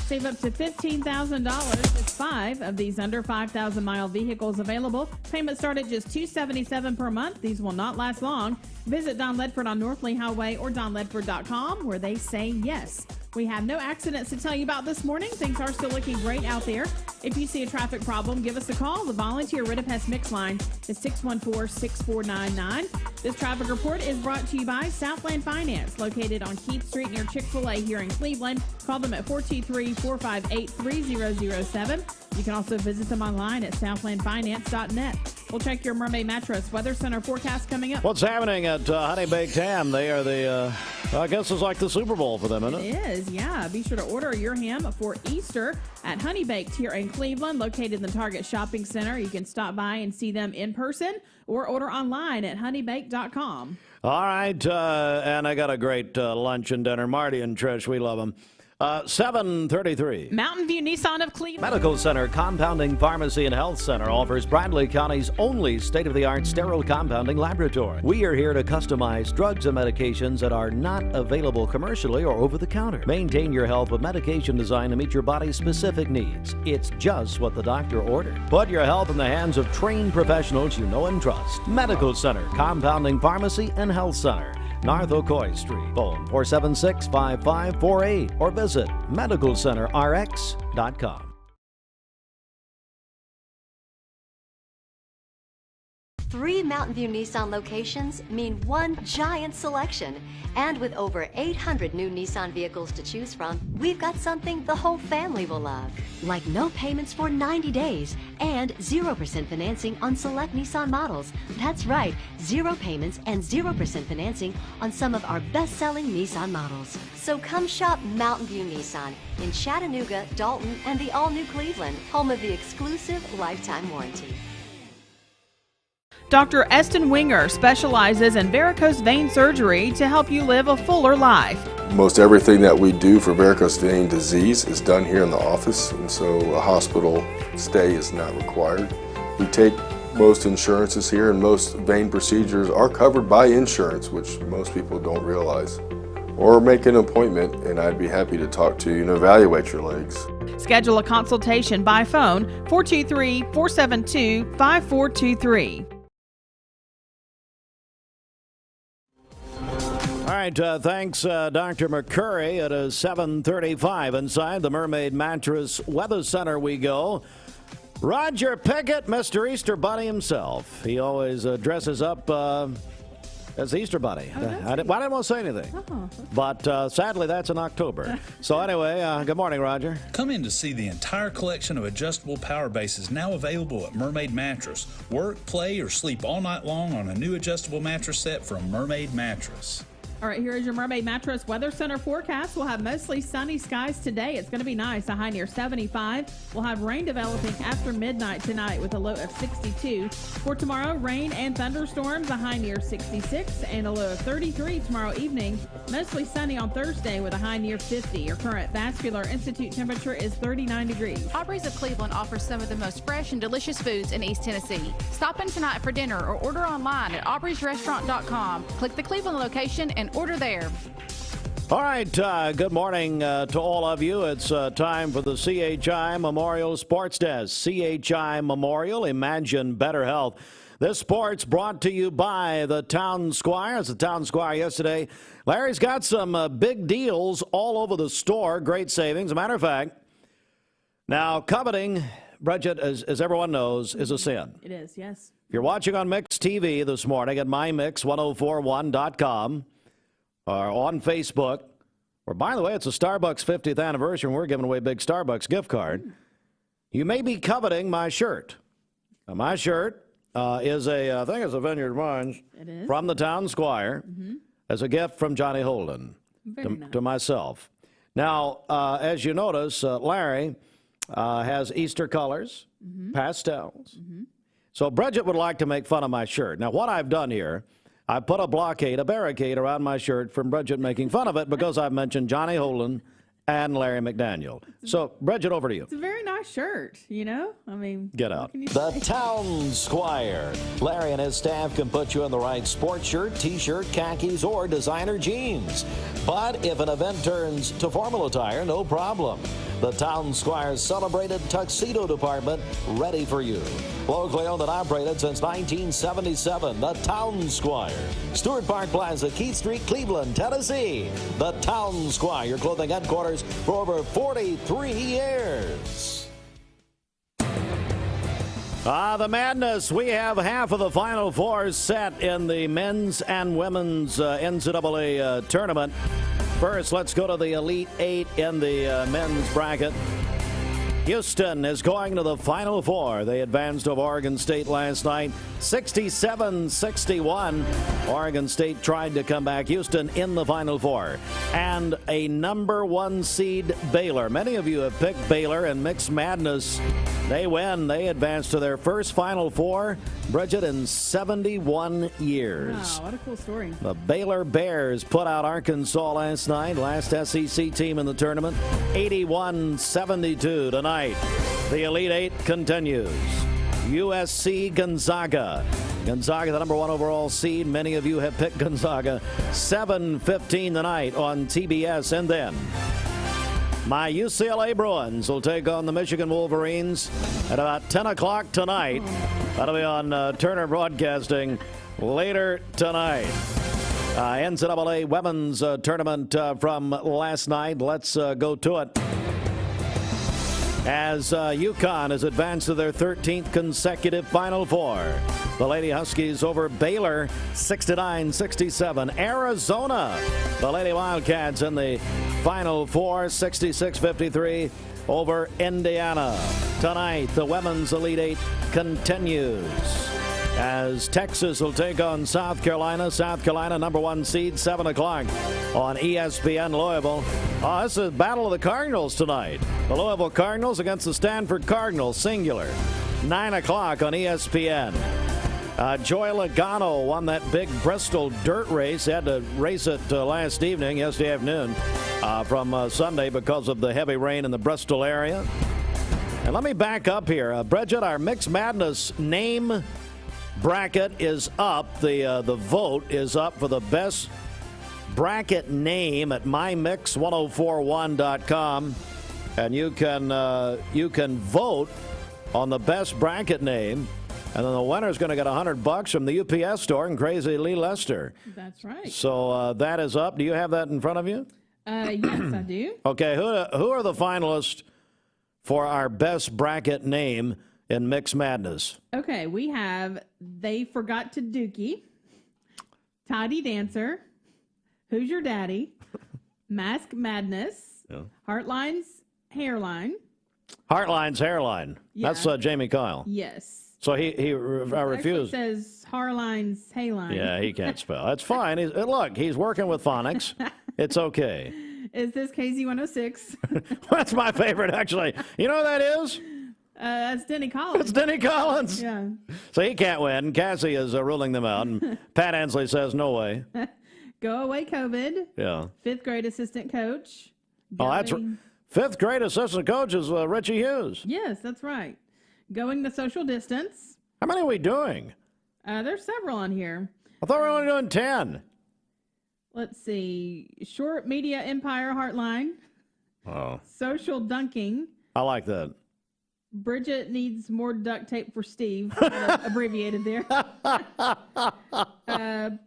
Save up to $15,000 with 5 of these under 5,000-mile vehicles available. Payments start at just $277 per month. These will not last long. Visit Don Ledford on North Lee Highway or donledford.com, where they say yes. We have no accidents to tell you about this morning. Things are still looking great out there. If you see a traffic problem, give us a call. The volunteer Ridipest Mix line is 614-6499. This traffic report is brought to you by Southland Finance, located on Keith Street near Chick-fil-A here in Cleveland. Call them at 423-458-3007. You can also visit them online at southlandfinance.net. We'll check your Mermaid Mattress Weather Center forecast coming up. What's happening at Honey Baked Ham? They are I guess it's like the Super Bowl for them, isn't it? It is, yeah. Be sure to order your ham for Easter at Honey Baked here in Cleveland, located in the Target Shopping Center. You can stop by and see them in person or order online at honeybaked.com. All right, and I got a great lunch and dinner. Marty and Trish, we love them. 7:33. Mountain View Nissan of Cleveland. Medical Center Compounding Pharmacy and Health Center offers Bradley County's only state-of-the-art sterile compounding laboratory. We are here to customize drugs and medications that are not available commercially or over the counter. Maintain your health with medication designed to meet your body's specific needs. It's just what the doctor ordered. Put your health in the hands of trained professionals you know and trust. Medical Center Compounding Pharmacy and Health Center, North Ocoee Street. Phone 476-5548 or visit medicalcenterrx.com. 3 Mountain View Nissan locations mean one giant selection. And with over 800 new Nissan vehicles to choose from, we've got something the whole family will love. Like no payments for 90 days and 0% financing on select Nissan models. That's right, 0 payments and 0% financing on some of our best-selling Nissan models. So come shop Mountain View Nissan in Chattanooga, Dalton, and the all-new Cleveland, home of the exclusive lifetime warranty. Dr. Eston Winger specializes in varicose vein surgery to help you live a fuller life. Most everything that we do for varicose vein disease is done here in the office, and so a hospital stay is not required. We take most insurances here, and most vein procedures are covered by insurance, which most people don't realize. Or make an appointment, and I'd be happy to talk to you and evaluate your legs. Schedule a consultation by phone 423-472-5423. All right, thanks, Dr. McCurry. It is 7:35 inside the Mermaid Mattress Weather Center we go. Roger Pickett, Mr. Easter Bunny himself. He always dresses up as the Easter Bunny. I didn't want to say anything. But sadly, that's in October. So anyway, good morning, Roger. Come in to see the entire collection of adjustable power bases now available at Mermaid Mattress. Work, play, or sleep all night long on a new adjustable mattress set from Mermaid Mattress. All right, here is your Mermaid Mattress Weather Center forecast. We'll have mostly sunny skies today. It's going to be nice, a high near 75. We'll have rain developing after midnight tonight with a low of 62. For tomorrow, rain and thunderstorms, a high near 66 and a low of 33 tomorrow evening. Mostly sunny on Thursday with a high near 50. Your current Vascular Institute temperature is 39 degrees. Aubrey's of Cleveland offers some of the most fresh and delicious foods in East Tennessee. Stop in tonight for dinner or order online at aubreysrestaurant.com. Click the Cleveland location and order there. All right, good morning to all of you. It's time for the CHI Memorial Sports Desk. CHI Memorial, imagine better health. This sport's brought to you by the Town Squire. It's the Town Squire yesterday. Larry's got some big deals all over the store. Great savings. As a matter of fact, now coveting, Bridget, as everyone knows, is a sin. It is, yes. If you're watching on Mix TV this morning at mymix1041.com, or on Facebook, or by the way, it's a Starbucks 50th anniversary, and we're giving away a big Starbucks gift card. You may be coveting my shirt. Now, my shirt is I think it's a Vineyard Wines from the Town Squire as a gift from Johnny Holden to myself. Now, as you notice, Larry has Easter colors, pastels. So Bridget would like to make fun of my shirt. Now, what I've done here, I put a barricade around my shirt from Bridget making fun of it because I've mentioned Johnny Holden and Larry McDaniel. So, Bridget, over to you. It's a very nice shirt, you know? I mean, get out. The Town Squire. Larry and his staff can put you in the right sports shirt, t-shirt, khakis, or designer jeans. But if an event turns to formal attire, no problem. The Town Squire's celebrated tuxedo department ready for you. Locally owned and operated since 1977, the Town Squire. Stewart Park Plaza, Keith Street, Cleveland, Tennessee. The Town Squire, your clothing headquarters for over 43 years. The madness. We have half of the Final Four set in the men's and women's NCAA tournament. First, let's go to the Elite Eight in the men's bracket. Houston is going to the Final Four. They advanced over Oregon State last night, 67-61. Oregon State tried to come back. Houston in the Final Four. And a number one seed, Baylor. Many of you have picked Baylor in Mixed Madness. They win. They advance to their first Final Four, Bridget, in 71 years. Wow, what a cool story. The Baylor Bears put out Arkansas last night, last SEC team in the tournament, 81-72 tonight. The Elite Eight continues. USC Gonzaga. Gonzaga, the number one overall seed. Many of you have picked Gonzaga. 7:15 tonight on TBS. And then my UCLA Bruins will take on the Michigan Wolverines at about 10 o'clock tonight. That'll be on Turner Broadcasting later tonight. NCAA women's tournament from last night. Let's go to it. As UConn has advanced to their 13th consecutive Final Four. The Lady Huskies over Baylor, 69-67. Arizona, the Lady Wildcats in the Final Four, 66-53 over Indiana. Tonight, the Women's Elite Eight continues as Texas will take on South Carolina. South Carolina, number one seed, 7 o'clock on ESPN Louisville. Oh, this is Battle of the Cardinals tonight. The Louisville Cardinals against the Stanford Cardinals, singular. 9 o'clock on ESPN. Joy Logano won that big Bristol dirt race. Had to race it yesterday afternoon from Sunday because of the heavy rain in the Bristol area. And let me back up here. Bridget, our Mix Madness name bracket is up. The vote is up for the best bracket name at mymix1041.com. And you can vote on the best bracket name. And then the winner's going to get $100 from the UPS store in Crazy Lee Lester. That's right. So that is up. Do you have that in front of you? Yes, I do. Okay, who are the finalists for our best bracket name in Mix Madness? Okay, we have They Forgot to Dookie, Tidy Dancer, Who's Your Daddy, Mask Madness, Heartline's Hairline. Heartline's Hairline. Yeah. That's Jamie Kyle. Yes. So he refused. It says Harline's Hayline. Yeah, he can't spell. That's fine. Look, he's working with phonics. It's okay. Is this KZ106? That's my favorite, actually. You know who that is? That's Denny Collins. It's Denny Collins. Yeah. So he can't win. Cassie is ruling them out. And Pat Ansley says, no way. Go Away COVID. Yeah. 5th grade assistant coach. Oh, that's 5th grade assistant coach is Richie Hughes. Yes, that's right. Going the social distance. How many are we doing? There's several on here. I thought we were only doing 10. Let's see. Short Media Empire Heartline. Oh. Social Dunking. I like that. Bridget needs more duct tape for Steve. Abbreviated there.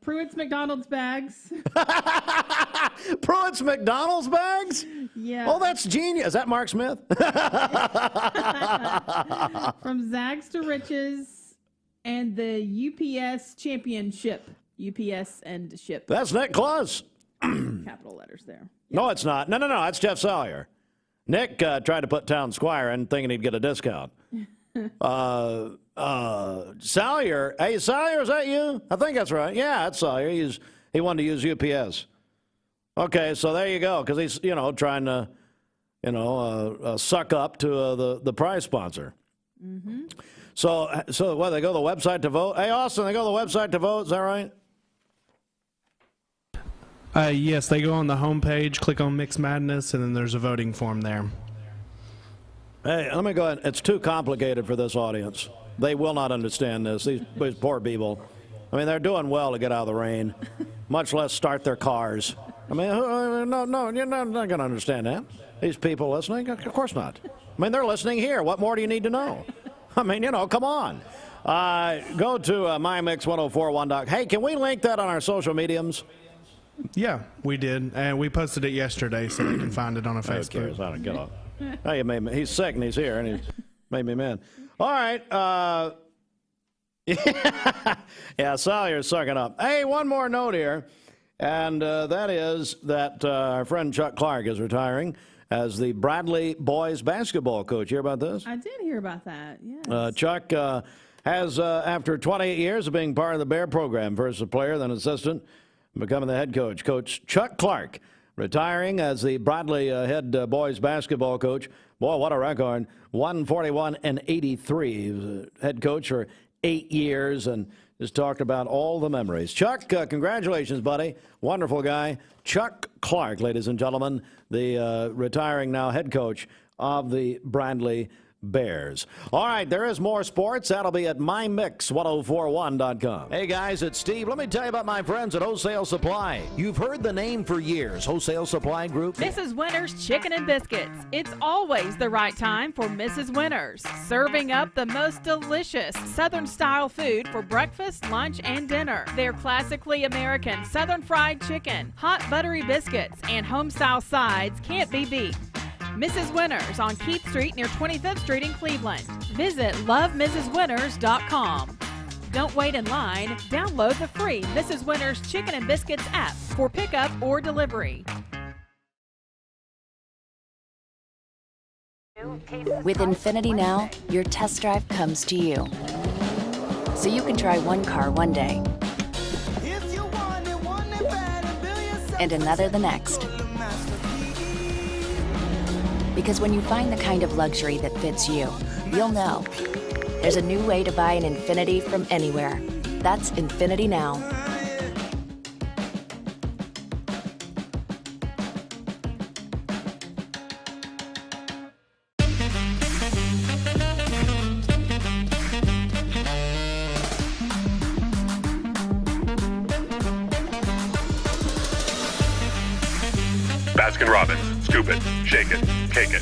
Pruitt's McDonald's bags. Pruitt's McDonald's bags? Yeah. Oh, that's genius. Is that Mark Smith? From Zags to Riches and the UPS Championship. UPS and ship. That's Nick Close. Capital letters there. No, it's not. No. That's Jeff Salyer. Nick tried to put Town Squire in thinking he'd get a discount. Salyer. Hey, Salyer, is that you? I think that's right. Yeah, that's Salyer. He wanted to use UPS. Okay, so there you go, because he's, trying to, suck up to the prize sponsor. Mm-hmm. So what, they go to the website to vote? Hey, Austin, they go to the website to vote, is that right? Yes, they go on the homepage, click on Mix Madness, and then there's a voting form there. Hey, let me go ahead. It's too complicated for this audience. They will not understand this. These poor people. I mean, they're doing well to get out of the rain, much less start their cars. I mean, no, you're not going to understand that. These people listening? Of course not. I mean, they're listening here. What more do you need to know? I mean, come on. Go to mymix1041.com. Hey, can we link that on our social mediums? Yeah, we did, and we posted it yesterday, so they can find it on a Facebook. Who cares? I don't get off. Oh, you made me. He's sick and he's here, and he made me mad. All right. Yeah, Salyer's sucking up. Hey, one more note here, and that is that our friend Chuck Clark is retiring as the Bradley boys basketball coach. Hear about this? I did hear about that. Yes. Chuck has, after 28 years of being part of the Bear program, first a player, then assistant, becoming the head coach. Coach Chuck Clark retiring as the Bradley head boys basketball coach. Boy, what a record. 141-83. He was a head coach for 8 years and has talked about all the memories. Chuck, congratulations, buddy. Wonderful guy. Chuck Clark, ladies and gentlemen, the retiring now head coach of the Bradley Bears. All right, there is more sports. That'll be at mymix1041.com. Hey, guys, it's Steve. Let me tell you about my friends at Wholesale Supply. You've heard the name for years, Wholesale Supply Group. Mrs. Winter's Chicken and Biscuits. It's always the right time for Mrs. Winter's. Serving up the most delicious Southern-style food for breakfast, lunch, and dinner. Their classically American Southern fried chicken, hot buttery biscuits, and home-style sides can't be beat. Mrs. Winters on Keith Street near 25th Street in Cleveland. Visit lovemrswinters.com. Don't wait in line. Download the free Mrs. Winters Chicken and Biscuits app for pickup or delivery. With Infiniti Now, your test drive comes to you. So you can try one car one day and another the next. Because when you find the kind of luxury that fits you, you'll know there's a new way to buy an Infiniti from anywhere. That's Infinity Now. Baskin-Robbins. Scoop it, shake it, cake it.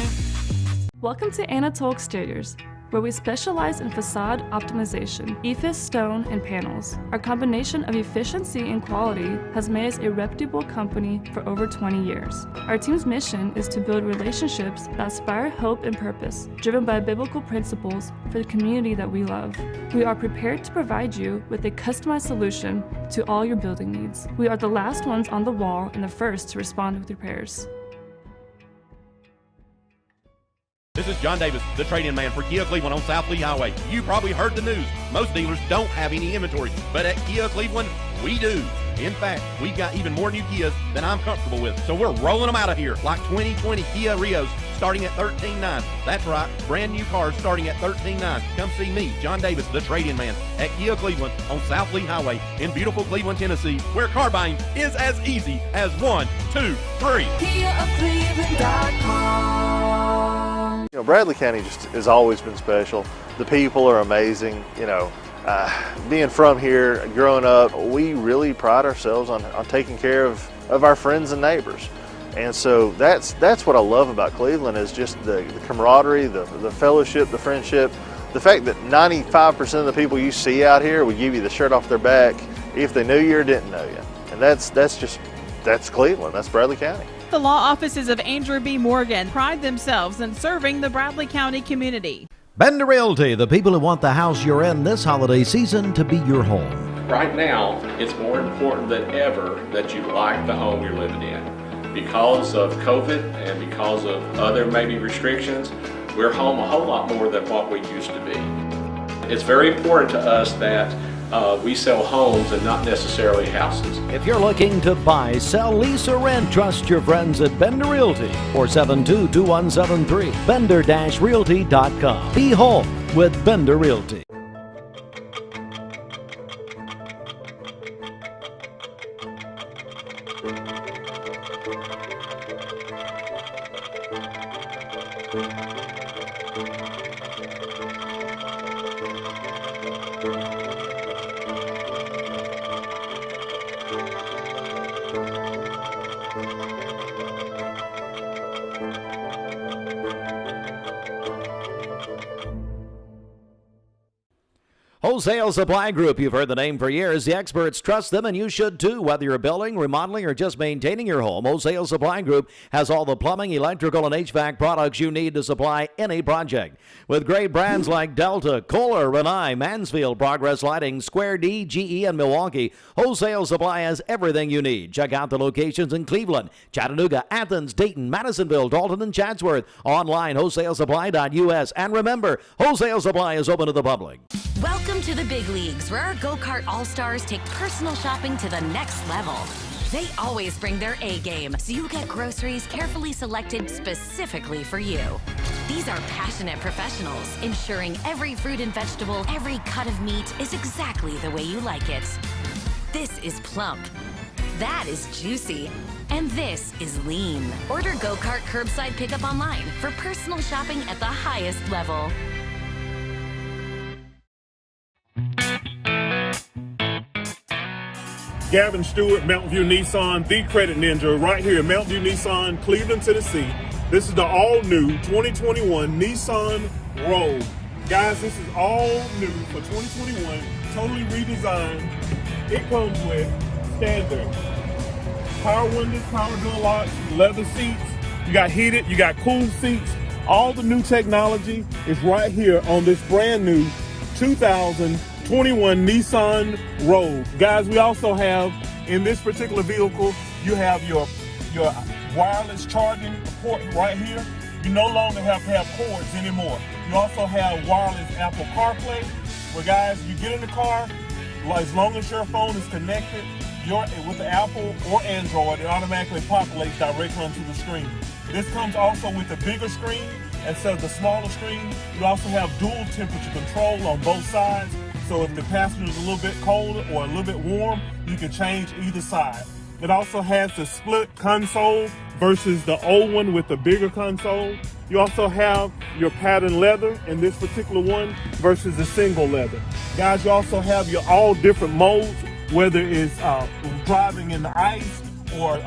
Welcome to Anatole Exteriors, where we specialize in facade optimization, EIFS stone, and panels. Our combination of efficiency and quality has made us a reputable company for over 20 years. Our team's mission is to build relationships that inspire hope and purpose, driven by biblical principles for the community that we love. We are prepared to provide you with a customized solution to all your building needs. We are the last ones on the wall and the first to respond with repairs. This is John Davis, the trade-in man for Kia Cleveland on South Lee Highway. You probably heard the news. Most dealers don't have any inventory, but at Kia Cleveland, we do. In fact, we've got even more new Kias than I'm comfortable with, so we're rolling them out of here, like 2020 Kia Rios starting at $13,900. That's right, brand new cars starting at $13,900. Come see me, John Davis, the trade-in man, at Kia Cleveland on South Lee Highway in beautiful Cleveland, Tennessee, where car buying is as easy as 1, 2, 3. KiaofCleveland.com. You know, Bradley County just has always been special. The people are amazing. You know, being from here, growing up, we really pride ourselves on taking care of our friends and neighbors. And so that's what I love about Cleveland, is just the camaraderie, the fellowship, the friendship. The fact that 95% of the people you see out here would give you the shirt off their back if they knew you or didn't know you. And that's Cleveland. That's Bradley County. The law offices of Andrew B. Morgan pride themselves in serving the Bradley County community. Bender Realty, the people who want the house you're in this holiday season to be your home. Right now, it's more important than ever that you like the home you're living in. Because of COVID and because of other maybe restrictions, we're home a whole lot more than what we used to be. It's very important to us that we sell homes and not necessarily houses. If you're looking to buy, sell, lease, or rent, trust your friends at Bender Realty. 472-2173. Bender-Realty.com. Be home with Bender Realty. Wholesale Supply Group, you've heard the name for years. The experts trust them, and you should too. Whether you're building, remodeling, or just maintaining your home, Wholesale Supply Group has all the plumbing, electrical, and HVAC products you need to supply any project. With great brands like Delta, Kohler, Rinnai, Mansfield, Progress Lighting, Square D, GE, and Milwaukee, Wholesale Supply has everything you need. Check out the locations in Cleveland, Chattanooga, Athens, Dayton, Madisonville, Dalton, and Chatsworth. Online, wholesalesupply.us. And remember, Wholesale Supply is open to the public. Welcome to the big leagues, where our go-kart all-stars take personal shopping to the next level. They always bring their A game, so you get groceries carefully selected specifically for you. These are passionate professionals, ensuring every fruit and vegetable, every cut of meat is exactly the way you like it. This is plump. That is juicy. And this is lean. Order go-kart curbside pickup online for personal shopping at the highest level. Gavin Stewart, Mountain View Nissan, the Credit Ninja, right here at Mountain View Nissan, Cleveland, Tennessee. This is the all-new 2021 Nissan Rogue. Guys, this is all new for 2021, totally redesigned. It comes with standard power windows, power door locks, leather seats. You got heated, you got cooled seats. All the new technology is right here on this brand new 2021 Nissan Rogue. Guys, we also have, in this particular vehicle, you have your wireless charging port right here. You no longer have to have cords anymore. You also have wireless Apple CarPlay, where guys, you get in the car, as long as your phone is connected with the Apple or Android, it automatically populates directly onto the screen. This comes also with a bigger screen instead of the smaller screen. You also have dual temperature control on both sides, So if the passenger is a little bit cold or a little bit warm, you can change either side. It also has the split console versus the old one with the bigger console. You also have your pattern leather in this particular one versus the single leather. Guys, you also have your all different modes, whether it's driving in the ice or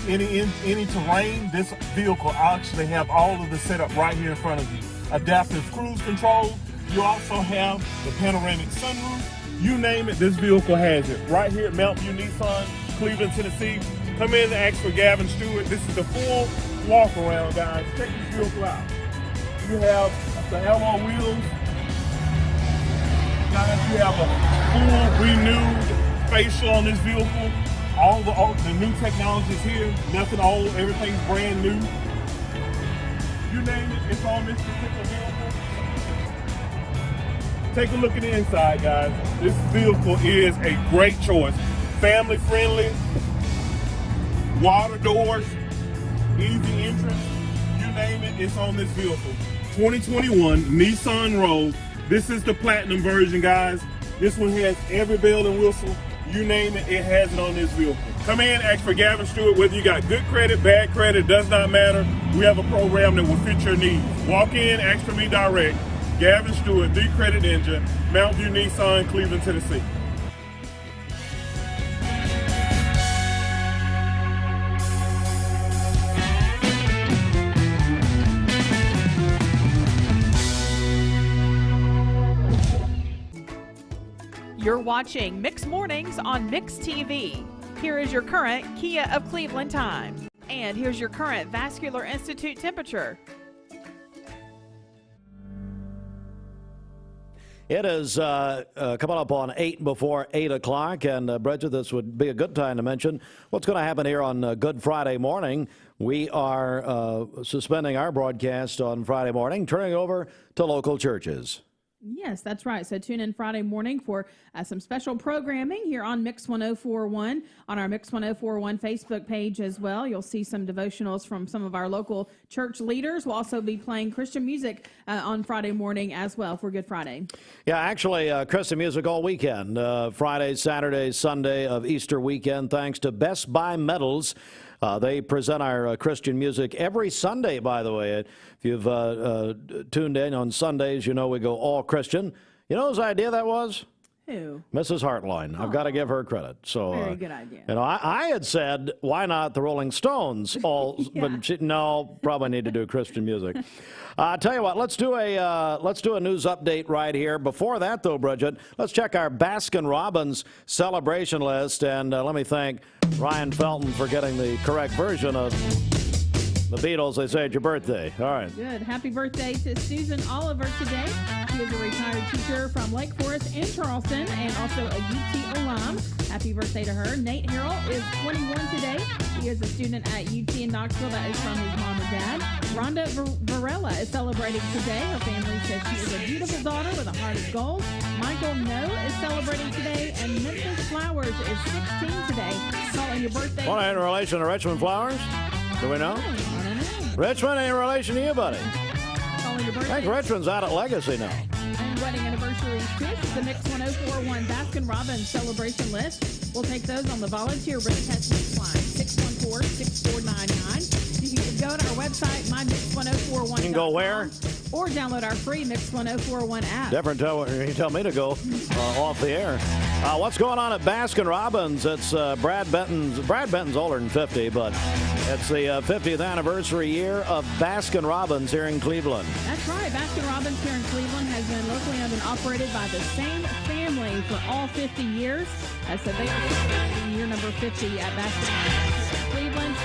any terrain. This vehicle actually have all of the setup right here in front of you. Adaptive cruise control. You also have the panoramic sunroof. You name it, this vehicle has it. Right here at Mountview Nissan, Cleveland, Tennessee. Come in and ask for Gavin Stewart. This is the full walk around, guys. Check this vehicle out. You have the alloy wheels. Guys, you have a full renewed facial on this vehicle. All the new technology is here. Nothing old, everything's brand new. You name it, it's on this particular vehicle. Take a look at the inside, guys. This vehicle is a great choice. Family friendly, water doors, easy entrance, you name it, it's on this vehicle. 2021 Nissan Rogue. This is the platinum version, guys. This one has every bell and whistle. You name it, it has it on this vehicle. Come in, ask for Gavin Stewart. Whether you got good credit, bad credit, does not matter. We have a program that will fit your needs. Walk in, ask for me direct. Gavin Stewart, the Credit Engine, Mountview Nissan, Cleveland, Tennessee. You're watching Mix Mornings on Mix TV. Here is your current Kia of Cleveland time. And here's your current Vascular Institute temperature. It is coming up on 8 before 8 o'clock, and Bridget, this would be a good time to mention what's going to happen here on Good Friday morning. We are suspending our broadcast on Friday morning, turning it over to local churches. Yes, that's right. So tune in Friday morning for some special programming here on Mix 1041, on our Mix 1041 Facebook page as well. You'll see some devotionals from some of our local church leaders. We'll also be playing Christian music on Friday morning as well for Good Friday. Yeah, actually, Christian music all weekend, Friday, Saturday, Sunday of Easter weekend, thanks to Best Buy Metals. They present our Christian music every Sunday, by the way. If you've tuned in on Sundays, you know we go all Christian. You know whose idea that was? Who? Mrs. Hartline. I've got to give her credit. So, very good idea. You know, I had said, why not the Rolling Stones? But no, probably need to do Christian music. Tell you what, let's do a news update right here. Before that, though, Bridget, let's check our Baskin-Robbins celebration list, and let me thank Ryan Felton for getting the correct version of the Beatles. They say it's your birthday. All right. Good. Happy birthday to Susan Oliver today. She is a retired teacher from Lake Forest in Charleston and also a UT alum. Happy birthday to her. Nate Harrell is 21 today. He is a student at UT in Knoxville. That is from his mom and dad. Rhonda Varela is celebrating today. Her family says she is a beautiful daughter with a heart of gold. Michael No is celebrating today, and Memphis Flowers is 16 today. Calling your birthday. What, in relation to Richmond Flowers? Do we know? I don't know. Richmond ain't in relation to you, buddy. Calling your birthday. I think Richmond's out at Legacy now. And wedding anniversaries too. The Mix 1041 Baskin-Robbins celebration list. We'll take those on the volunteer Rick Test Mix line, 614-6499. You can go to our website, mymix1041.com. You can go where? Or download our free Mix 1041 app. Different. You tell me to go off the air. What's going on at Baskin-Robbins? It's Brad Benton's. Brad Benton's older than 50, but it's the 50th anniversary year of Baskin-Robbins here in Cleveland. That's right. Baskin-Robbins here in Cleveland has been locally owned and operated by the same family for all 50 years. So they are in year number 50 at Baskin-Robbins Cleveland.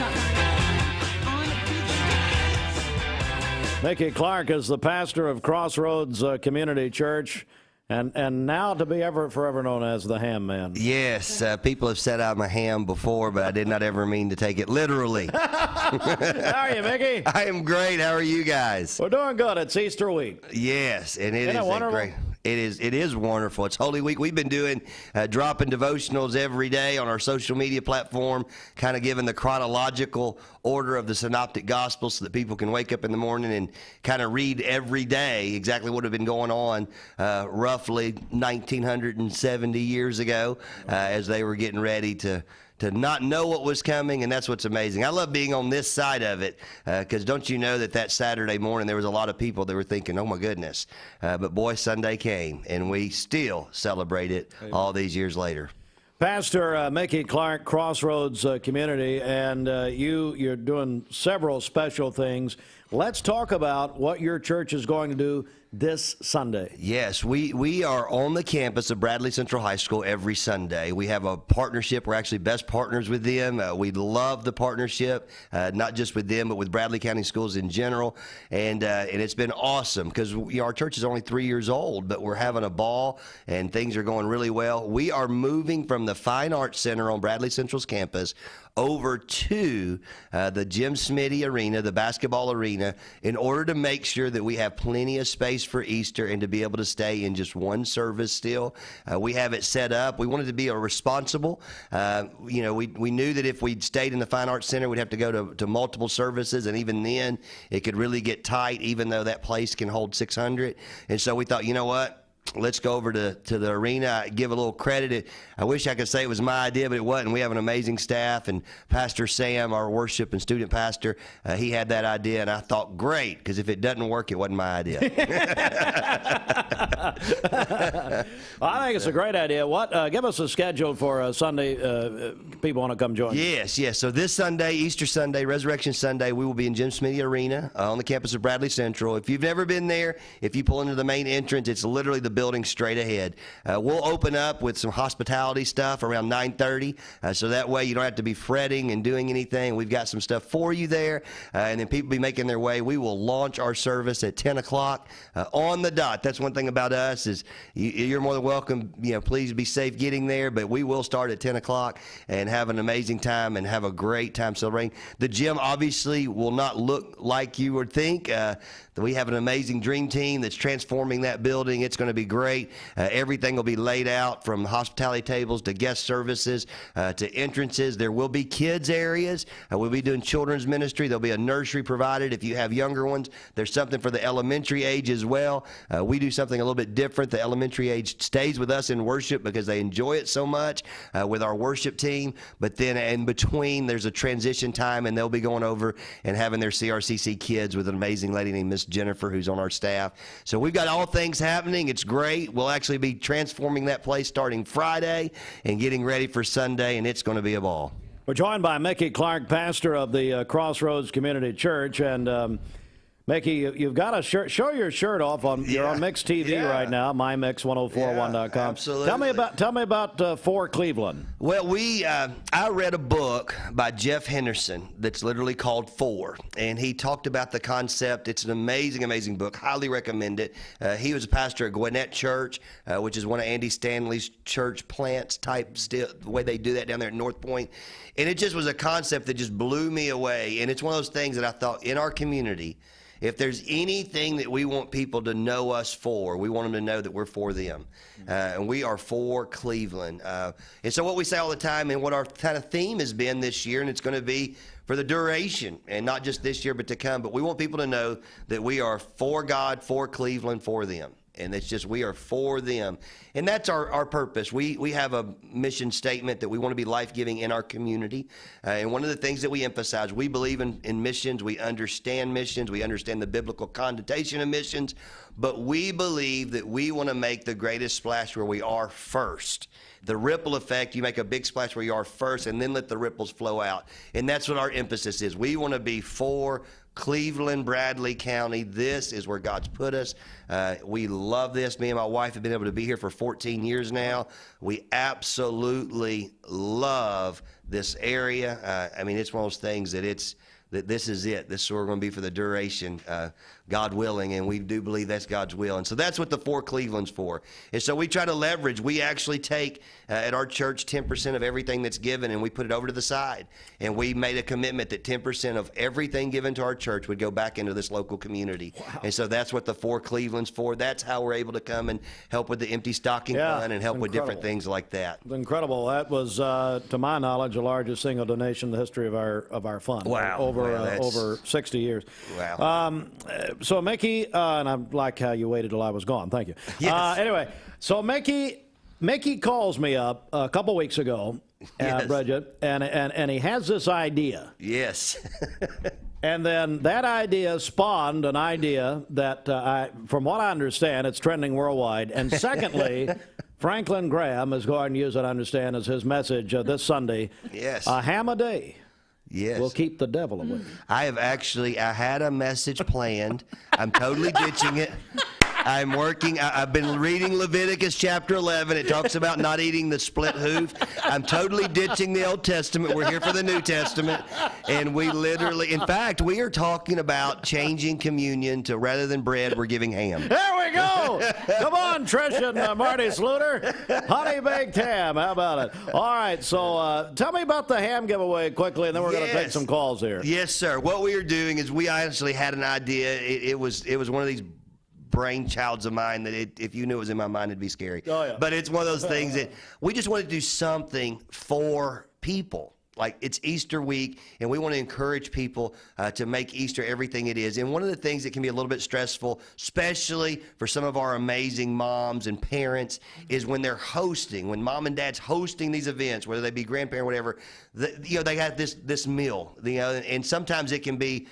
Mickey Clark is the pastor of Crossroads Community Church, and now to be forever known as the Ham Man. Yes, people have said I'm a ham before, but I did not ever mean to take it literally. How are you, Mickey? I am great. How are you guys? We're doing good. It's Easter week. Yes, and it is great. It is wonderful. It's Holy Week. We've been doing dropping devotionals every day on our social media platform, kind of giving the chronological order of the Synoptic Gospels so that people can wake up in the morning and kind of read every day exactly what had been going on roughly 1970 years ago as they were getting ready to not know what was coming, and that's what's amazing. I love being on this side of it because don't you know that Saturday morning there was a lot of people that were thinking, oh my goodness, but boy, Sunday came, and we still celebrate it all these years later. Pastor Mickey Clark, Crossroads Community, and you're doing several special things. Let's talk about what your church is going to do this Sunday. Yes, we are on the campus of Bradley Central High School every Sunday. We have a partnership. We're actually best partners with them. We love the partnership, not just with them, but with Bradley County Schools in general. And it's been awesome because our church is only 3 years old, but we're having a ball and things are going really well. We are moving from the Fine Arts Center on Bradley Central's campus over to the Jim Smitty Arena, the basketball arena, in order to make sure that we have plenty of space for Easter and to be able to stay in just one service still. We have it set up. We wanted to be responsible. We knew that if we'd stayed in the Fine Arts Center, we'd have to go to multiple services, and even then, it could really get tight, even though that place can hold 600. And so we thought, you know what? Let's go over to the arena. I give a little credit. I wish I could say it was my idea, but it wasn't. We have an amazing staff, and Pastor Sam, our worship and student pastor, he had that idea, and I thought, great, because if it doesn't work, it wasn't my idea. I think it's a great idea. Give us a schedule for Sunday. People want to come join. Yes. So this Sunday, Easter Sunday, Resurrection Sunday, we will be in Jim Smitty Arena on the campus of Bradley Central. If you've never been there, if you pull into the main entrance, it's literally the building straight ahead. We'll open up with some hospitality stuff around 9:30, so that way you don't have to be fretting and doing anything. We've got some stuff for you there, and then people be making their way. We will launch our service at 10 o'clock on the dot. That's one thing about us is you're more than welcome. Please be safe getting there, but we will start at 10 o'clock and have an amazing time and have a great time celebrating. The gym obviously will not look like you would think. We have an amazing dream team that's transforming that building. It's going to be great. Everything will be laid out from hospitality tables to guest services to entrances. There will be kids areas. We'll be doing children's ministry. There'll be a nursery provided. If you have younger ones, there's something for the elementary age as well. We do something a little bit different. The elementary age stays with us in worship because they enjoy it so much with our worship team. But then in between, there's a transition time, and they'll be going over and having their CRCC kids with an amazing lady named Miss Jennifer, who's on our staff. So we've got all things happening. It's great. We'll actually be transforming that place starting Friday and getting ready for Sunday, and it's going to be a ball. We're joined by Mickey Clark, pastor of the Crossroads Community Church, and Mickey, you've got a shirt. Show your shirt off. You're on Mix TV right now, mymix1041.com. Absolutely. Tell me about For Cleveland. Well, I read a book by Jeff Henderson that's literally called For, and he talked about the concept. It's an amazing, amazing book. Highly recommend it. He was a pastor at Gwinnett Church, which is one of Andy Stanley's church plants type, still the way they do that down there at North Point. And it just was a concept that just blew me away. And it's one of those things that I thought in our community, if there's anything that we want people to know us for, we want them to know that we're for them. And we are for Cleveland. And so what we say all the time and what our kind of theme has been this year, and it's going to be for the duration, and not just this year but to come, but we want people to know that we are for God, for Cleveland, for them. And it's just we are for them. And that's our purpose. We have a mission statement that we want to be life-giving in our community. And one of the things that we emphasize, we believe in missions. We understand missions. We understand the biblical connotation of missions. But we believe that we want to make the greatest splash where we are first. The ripple effect, you make a big splash where you are first and then let the ripples flow out. And that's what our emphasis is. We want to be for Cleveland, Bradley County. This is where God's put us. We love this. Me and my wife have been able to be here for 14 years now. We absolutely love this area. I mean, it's one of those things that that this is it. This is where we're going to be for the duration, God willing, and we do believe that's God's will. And so that's what the 4 Cleveland's for. And so we try to leverage. We actually take, at our church, 10% of everything that's given, and we put it over to the side. And we made a commitment that 10% of everything given to our church would go back into this local community. Wow. And so that's what the 4 Cleveland's for. That's how we're able to come and help with the empty stocking fund and help with different things like that. It's incredible. That was, to my knowledge, the largest single donation in the history of our fund. Wow. Over 60 years. Wow. So Mickey, and I like how you waited till I was gone. Thank you. Yes. Anyway, so Mickey calls me up a couple weeks ago, Bridget, and he has this idea. Yes. And then that idea spawned an idea that, from what I understand, it's trending worldwide. And secondly, Franklin Graham is going to use it, I understand, as his message this Sunday. Yes. A ham a day. Yes. We'll keep the devil away. I had a message planned. I'm totally ditching it. I'm working. I've been reading Leviticus chapter 11. It talks about not eating the split hoof. I'm totally ditching the Old Testament. We're here for the New Testament. And we literally, in fact, we are talking about changing communion to rather than bread, we're giving ham. There we go. Come on, Trish and Marty Sluter. Honey baked ham. How about it? All right. So tell me about the ham giveaway quickly, and then we're going to take some calls here. Yes, sir. What we are doing is we actually had an idea. It was one of these brainchilds of mine that if you knew it was in my mind, it'd be scary. Oh, yeah. But it's one of those things that we just want to do something for people. Like, it's Easter week, and we want to encourage people to make Easter everything it is. And one of the things that can be a little bit stressful, especially for some of our amazing moms and parents, is when they're hosting, when mom and dad's hosting these events, whether they be grandparent or whatever, they have this meal, and sometimes it can be,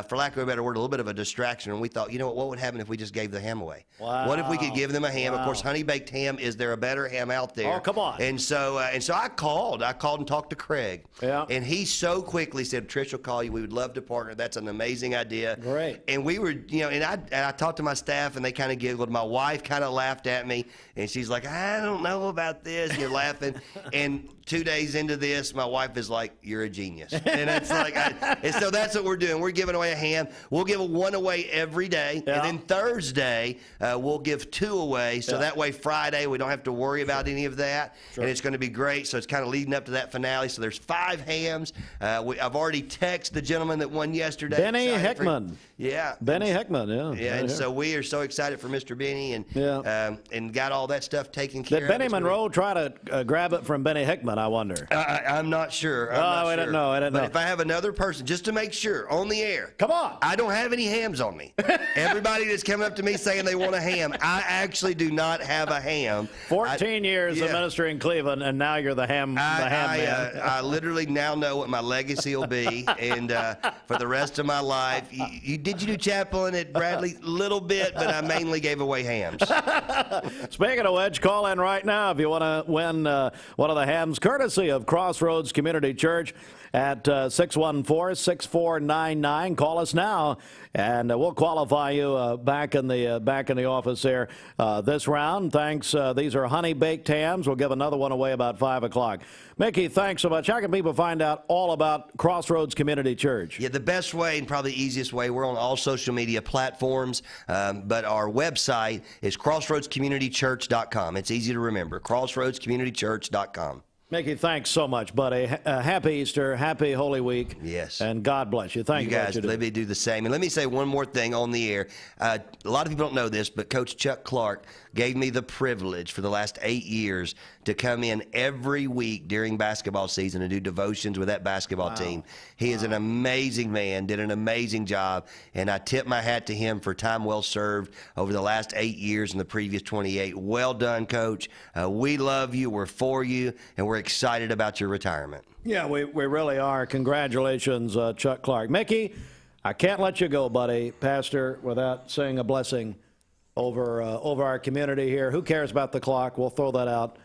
for lack of a better word, a little bit of a distraction. And we thought, what would happen if we just gave the ham away? Wow. What if we could give them a ham? Wow. Of course, honey baked ham. Is there a better ham out there? Oh, come on. And so I called and talked to Craig. Yeah. And he so quickly said, Trish will call you. We would love to partner. That's an amazing idea. Great. And we were, and I talked to my staff, and they kind of giggled. My wife kind of laughed at me, and she's like, I don't know about this. And you're laughing. And 2 days into this, my wife is like, you're a genius. And it's like, and so that's what we're doing. We're giving away a ham. We'll give one away every day. Yeah. And then Thursday, we'll give 2 away. So that way Friday, we don't have to worry about any of that. Sure. And it's going to be great. So it's kind of leading up to that finale. So there's 5 hams. I've already texted the gentleman that won yesterday. Benny Hickman. Benny Hickman, yeah. Yeah, and so we are so excited for Mr. Benny and got all that stuff taken care of. Did Benny Monroe try to grab it from Benny Hickman, I wonder? I'm not sure. I didn't know. But if I have another person, just to make sure, on the air. Come on. I don't have any hams on me. Everybody that's coming up to me saying they want a ham, I actually do not have a ham. 14 years of ministry in Cleveland, and now you're the ham man. I literally now know what my legacy will be, and for the rest of my life. Did you do chaplain at Bradley? Little bit, but I mainly gave away hams. Speaking of which, call in right now if you want to win one of the hams, courtesy of Crossroads Community Church at 614-6499. Call us now, and we'll qualify you back in the office there this round. Thanks. These are honey baked hams. We'll give another one away about 5 o'clock. Mickey, thanks so much. How can people find out all about Crossroads Community Church? Yeah, the best way and probably the easiest way, we're on all social media platforms, but our website is crossroadscommunitychurch.com. It's easy to remember, crossroadscommunitychurch.com. Mickey, thanks so much, buddy. Happy Easter, happy Holy Week. Yes. And God bless you. Thank you guys. Let me do the same. And let me say one more thing on the air. A lot of people don't know this, but Coach Chuck Clark gave me the privilege for the last 8 years to come in every week during basketball season and do devotions with that basketball team. He is an amazing man, did an amazing job, and I tip my hat to him for time well served over the last 8 years and the previous 28. Well done, Coach. We love you. We're for you, and we're excited about your retirement. Yeah, we really are. Congratulations, Chuck Clark. Mickey, I can't let you go, buddy, Pastor, without saying a blessing over our community here. Who cares about the clock? We'll throw that out.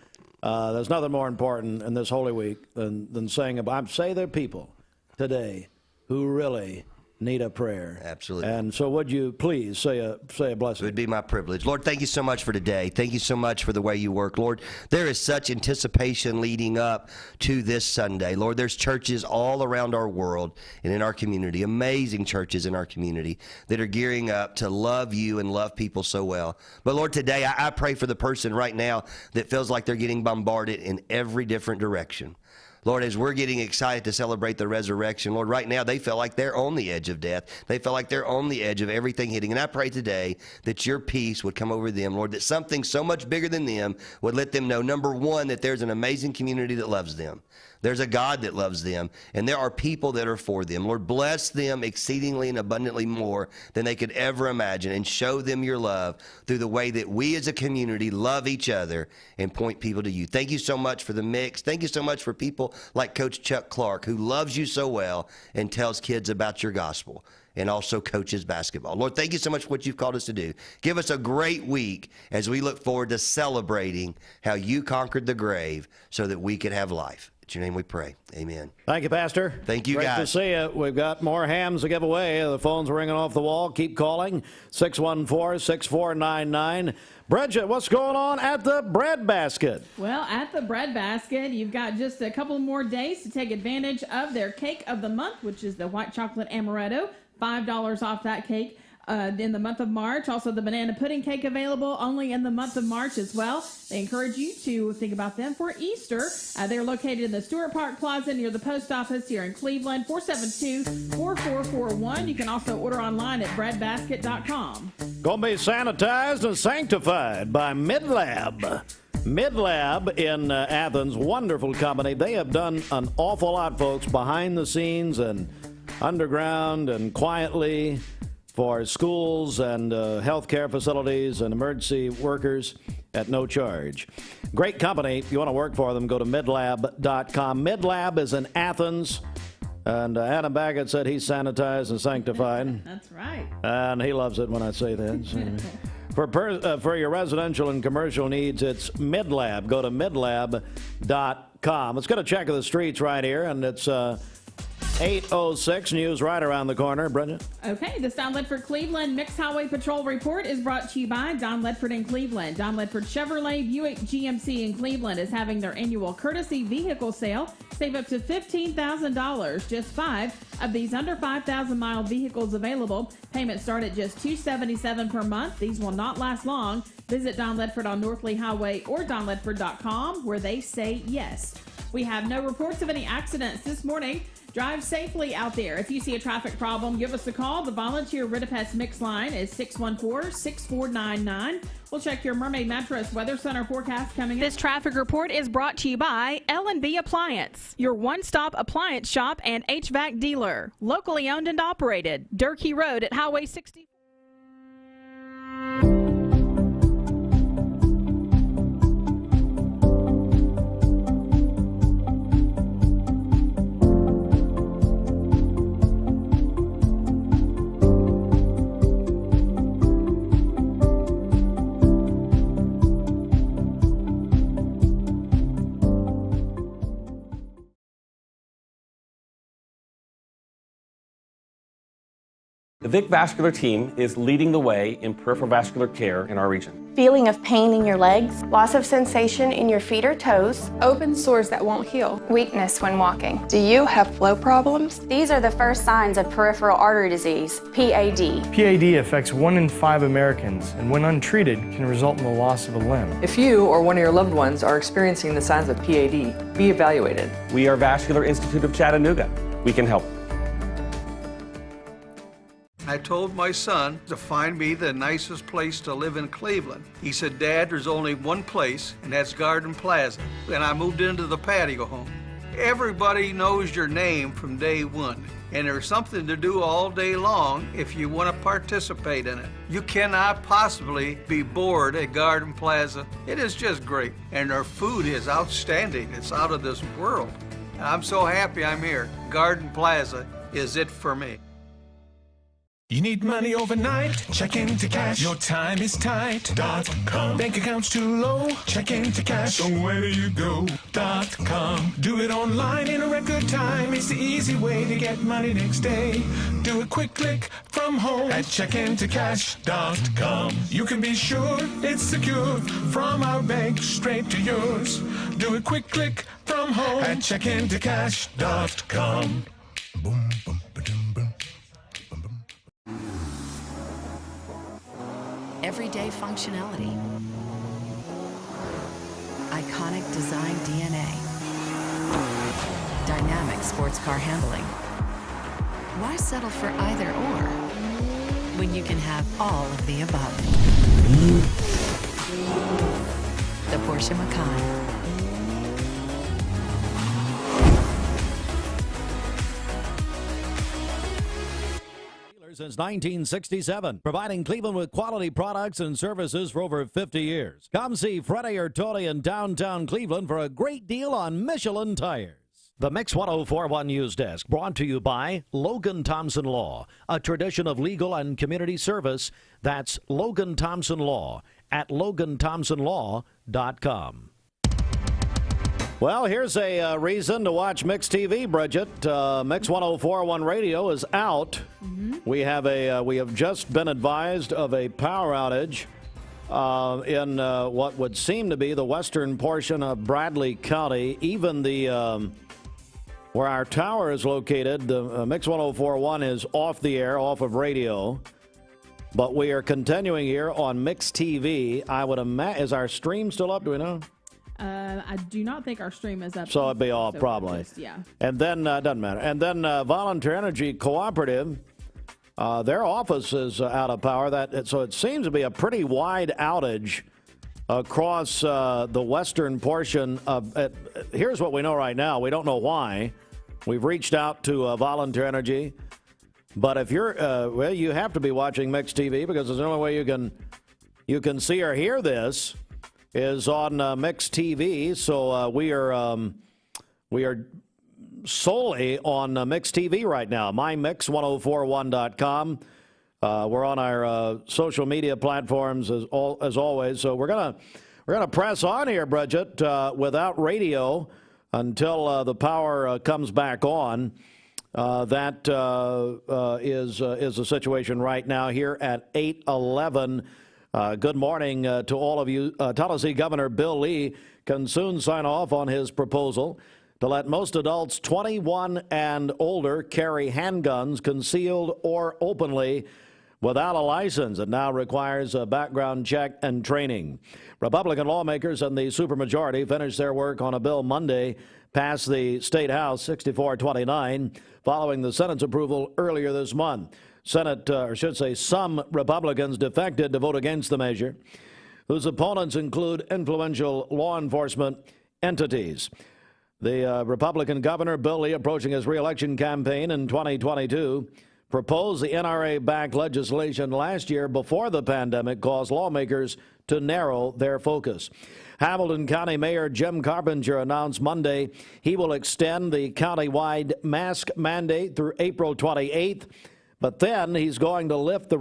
There's nothing more important in this Holy Week than saying, say there are people today who really need a prayer. Absolutely. And so would you please say a blessing? It would be my privilege. Lord, thank you so much for today. Thank you so much for the way you work. Lord, there is such anticipation leading up to this Sunday. Lord, there's churches all around our world and in our community, amazing churches in our community that are gearing up to love you and love people so well. But Lord, today I pray for the person right now that feels like they're getting bombarded in every different direction. Lord, as we're getting excited to celebrate the resurrection, Lord, right now they feel like they're on the edge of death. They feel like they're on the edge of everything hitting. And I pray today that your peace would come over them, Lord, that something so much bigger than them would let them know, number one, that there's an amazing community that loves them. There's a God that loves them, and there are people that are for them. Lord, bless them exceedingly and abundantly more than they could ever imagine, and show them your love through the way that we as a community love each other and point people to you. Thank you so much for the mix. Thank you so much for people like Coach Chuck Clark, who loves you so well and tells kids about your gospel, and also coaches basketball. Lord, thank you so much for what you've called us to do. Give us a great week as we look forward to celebrating how you conquered the grave so that we could have life. In your name we pray. Amen. Thank you, Pastor. Thank you, Great guys. to see you. We've got more hams to give away. The phone's ringing off the wall. Keep calling. 614-6499. Bridget, what's going on at the Bread Basket? Well, at the Bread Basket, you've got just a couple more days to take advantage of their cake of the month, which is the white chocolate amaretto. $5 off that cake. In the month of March. Also, the banana pudding cake available only in the month of March as well. They encourage you to think about them for Easter. They're located in the Stewart Park Plaza near the post office here in Cleveland, 472-4441. You can also order online at breadbasket.com. Gonna be sanitized and sanctified by Midlab. Midlab in Athens, wonderful company. They have done an awful lot, folks, behind the scenes and underground and quietly, for schools and healthcare facilities and emergency workers at no charge. Great company. If you want to work for them, go to midlab.com. Midlab is in Athens, and Adam Baggett said he's sanitized and sanctified. That's right. And he loves it when I say that. So, for your residential and commercial needs, it's Midlab. Go to midlab.com. Let's get a check of the streets right here, and it's 8:06, news right around the corner. Bridget? Okay, this Don Ledford Cleveland Mixed Highway Patrol Report is brought to you by Don Ledford in Cleveland. Don Ledford Chevrolet Buick GMC in Cleveland is having their annual courtesy vehicle sale. Save up to $15,000. Just 5 of these under 5,000-mile vehicles available. Payments start at just $277 per month. These will not last long. Visit Don Ledford on North Lee Highway or donledford.com, where they say yes. We have no reports of any accidents this morning. Drive safely out there. If you see a traffic problem, give us a call. The volunteer Ridipest Mix line is 614-6499. We'll check your Mermaid Mattress Weather Center forecast coming in. This traffic report is brought to you by L&B Appliance, your one-stop appliance shop and HVAC dealer. Locally owned and operated. Durkee Road at Highway 60. The Vic Vascular team is leading the way in peripheral vascular care in our region. Feeling of pain in your legs, loss of sensation in your feet or toes, open sores that won't heal, weakness when walking. Do you have flow problems? These are the first signs of peripheral artery disease, PAD. PAD affects 1 in 5 Americans, and when untreated, can result in the loss of a limb. If you or one of your loved ones are experiencing the signs of PAD, be evaluated. We are Vascular Institute of Chattanooga. We can help. I told my son to find me the nicest place to live in Cleveland. He said, Dad, there's only one place, and that's Garden Plaza. And I moved into the patio home. Everybody knows your name from day one, and there's something to do all day long if you want to participate in it. You cannot possibly be bored at Garden Plaza. It is just great, and their food is outstanding. It's out of this world. I'm so happy I'm here. Garden Plaza is it for me. You need money overnight? Check into cash. Your time is tight. .com. Bank accounts too low? Check into cash. So where do you go? .com. Do it online in a record time. It's the easy way to get money next day. Do a quick click from home at checkintocash.com. You can be sure it's secure from our bank straight to yours. Do a quick click from home at checkintocash.com. Boom, boom, ba-dum, boom. Everyday functionality, iconic design DNA, dynamic sports car handling. Why settle for either or when you can have all of the above? The Porsche Macan. Since 1967, providing Cleveland with quality products and services for over 50 years. Come see Freddie or Tony in downtown Cleveland for a great deal on Michelin tires. The Mix 1041 News Desk brought to you by Logan Thompson Law, a tradition of legal and community service. That's Logan Thompson Law at LoganThompsonLaw.com. Well, here's a reason to watch Mix TV, Bridget. Mix 1041 Radio is out. We have just been advised of a power outage in what would seem to be the western portion of Bradley County. Even the where our tower is located, the Mix 1041 is off the air, off of radio. But we are continuing here on Mix TV. I would imagine, is our stream still up? Do we know? I do not think our stream is up. So it'd be off, probably. Yeah. And then, doesn't matter. And then Volunteer Energy Cooperative, their office is out of power. So it seems to be a pretty wide outage across the western portion of. Here's what we know right now. We don't know why. We've reached out to Volunteer Energy. But if you're, well, you have to be watching Mix TV because it's the only way you can see or hear this is on Mix TV. So we are solely on Mix TV right now. MyMix1041.com. We're on our social media platforms as always. So we're gonna press on here, Bridget, without radio until the power comes back on. That is the situation right now here at 8:11. Good morning to all of you. Tennessee Governor Bill Lee can soon sign off on his proposal to let most adults 21 and older carry handguns concealed or openly without a license. It now requires a background check and training. Republican lawmakers and the supermajority finished their work on a bill Monday, passed the State House 64-29, following the Senate's approval earlier this month. Some Republicans defected to vote against the measure, whose opponents include influential law enforcement entities. The Republican governor, Bill Lee, approaching his re-election campaign in 2022, proposed the NRA-backed legislation last year before the pandemic caused lawmakers to narrow their focus. Hamilton County Mayor Jim Carpenter announced Monday he will extend the countywide mask mandate through April 28th. But then he's going to lift the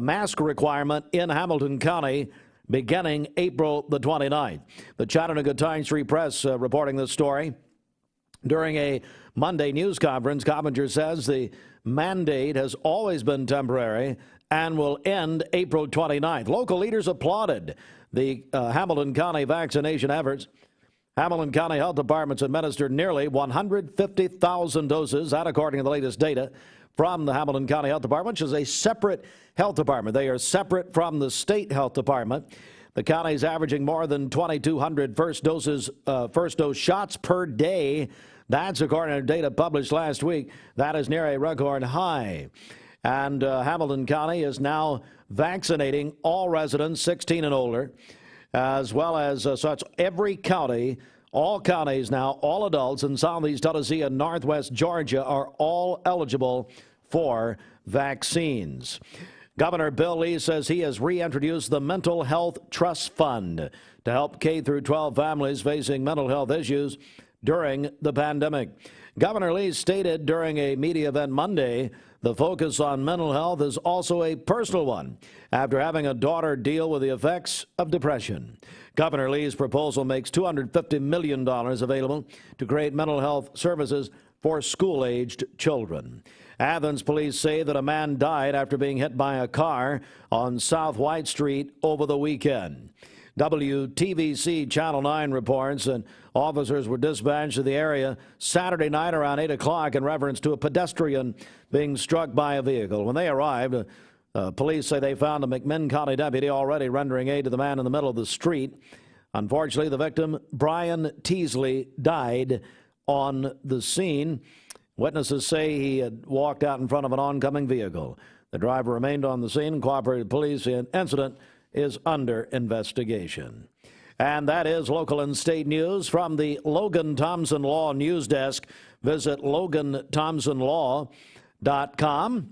mask requirement in Hamilton County beginning April the 29th. The Chattanooga Times-Free Press reporting this story. During a Monday news conference, Carpenter says the mandate has always been temporary and will end April 29th. Local leaders applauded the Hamilton County vaccination efforts. Hamilton County Health Department's administered nearly 150,000 doses, that according to the latest data from the Hamilton County Health Department, which is a separate health department. They are separate from the state health department. The county is averaging more than 2,200 first dose shots per day. That's according to data published last week. That is near a record high. And Hamilton County is now vaccinating all residents 16 and older, as well as such every county, all counties now, all adults in Southeast Tennessee and Northwest Georgia are all eligible for vaccines. Governor Bill Lee says he has reintroduced the Mental Health Trust Fund to help K-12 families facing mental health issues during the pandemic. Governor Lee stated during a media event Monday, the focus on mental health is also a personal one after having a daughter deal with the effects of depression. Governor Lee's proposal makes $250 million available to create mental health services for school-aged children. Athens police say that a man died after being hit by a car on South White Street over the weekend. WTVC Channel 9 reports that officers were dispatched to the area Saturday night around 8 o'clock in reference to a pedestrian being struck by a vehicle. When they arrived, police say they found a McMinn County deputy already rendering aid to the man in the middle of the street. Unfortunately, the victim, Brian Teasley, died on the scene. Witnesses say he had walked out in front of an oncoming vehicle. The driver remained on the scene and cooperated with police. The incident is under investigation. And that is local and state news from the Logan Thompson Law News Desk. Visit LoganThompsonLaw.com.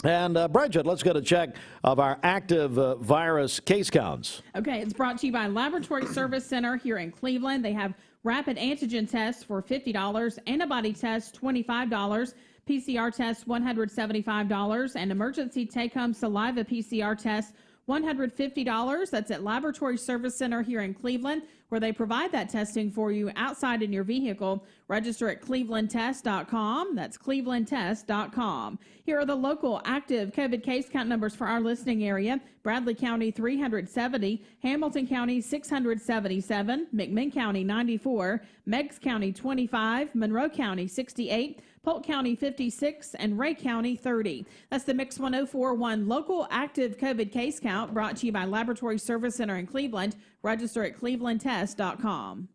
And Bridget, let's get a check of our active virus case counts. Okay, it's brought to you by Laboratory Service Center here in Cleveland. They have rapid antigen tests for $50, antibody tests $25, PCR tests $175, and emergency take-home saliva PCR tests $150. That's at Laboratory Service Center here in Cleveland, where they provide that testing for you outside in your vehicle. Register at clevelandtest.com. That's clevelandtest.com. Here are the local active COVID case count numbers for our listening area. Bradley County 370, Hamilton County 677, McMinn County 94, Meigs County 25, Monroe County 68, Polk County 56, and Ray County 30. That's the Mix 1041 local active COVID case count brought to you by Laboratory Service Center in Cleveland. Register at clevelandtest.com.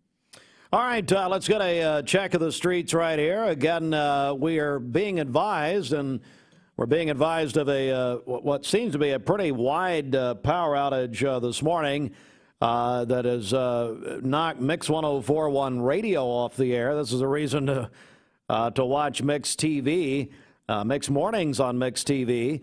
All right, let's get a check of the streets right here. Again, we are being advised, and we're being advised of a what seems to be a pretty wide power outage this morning that has knocked Mix 1041 radio off the air. This is a reason to watch Mix TV, Mix Mornings on Mix TV,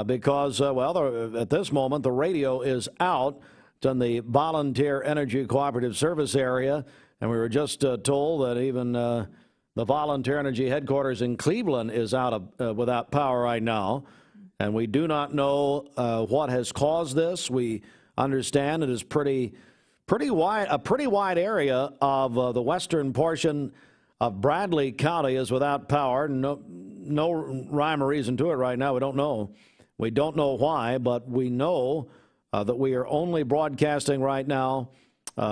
because, at this moment, the radio is out. It's in the Volunteer Energy Cooperative Service area, and we were just told that even the Volunteer Energy headquarters in Cleveland is out of without power right now, and we do not know what has caused this. We understand it is pretty wide, a pretty wide area of the western portion of Bradley County is without power. No rhyme or reason to it right now. We don't know. We don't know why, but we know that we are only broadcasting right now,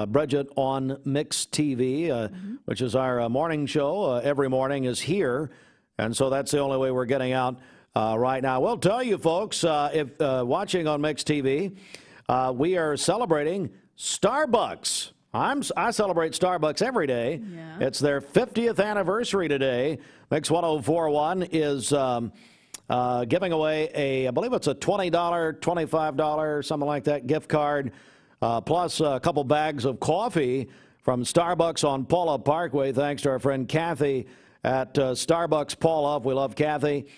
Bridget, on Mix TV, which is our morning show. Every morning is here, and so that's the only way we're getting out right now. We'll tell you, folks, if watching on Mix TV, we are celebrating Starbucks. I celebrate Starbucks every day. Yeah. It's their 50th anniversary today. Mix 1041 is giving away I believe it's a $20, $25, something like that, gift card, plus a couple bags of coffee from Starbucks on Paula Parkway, thanks to our friend Kathy at Starbucks Paula. We love Kathy.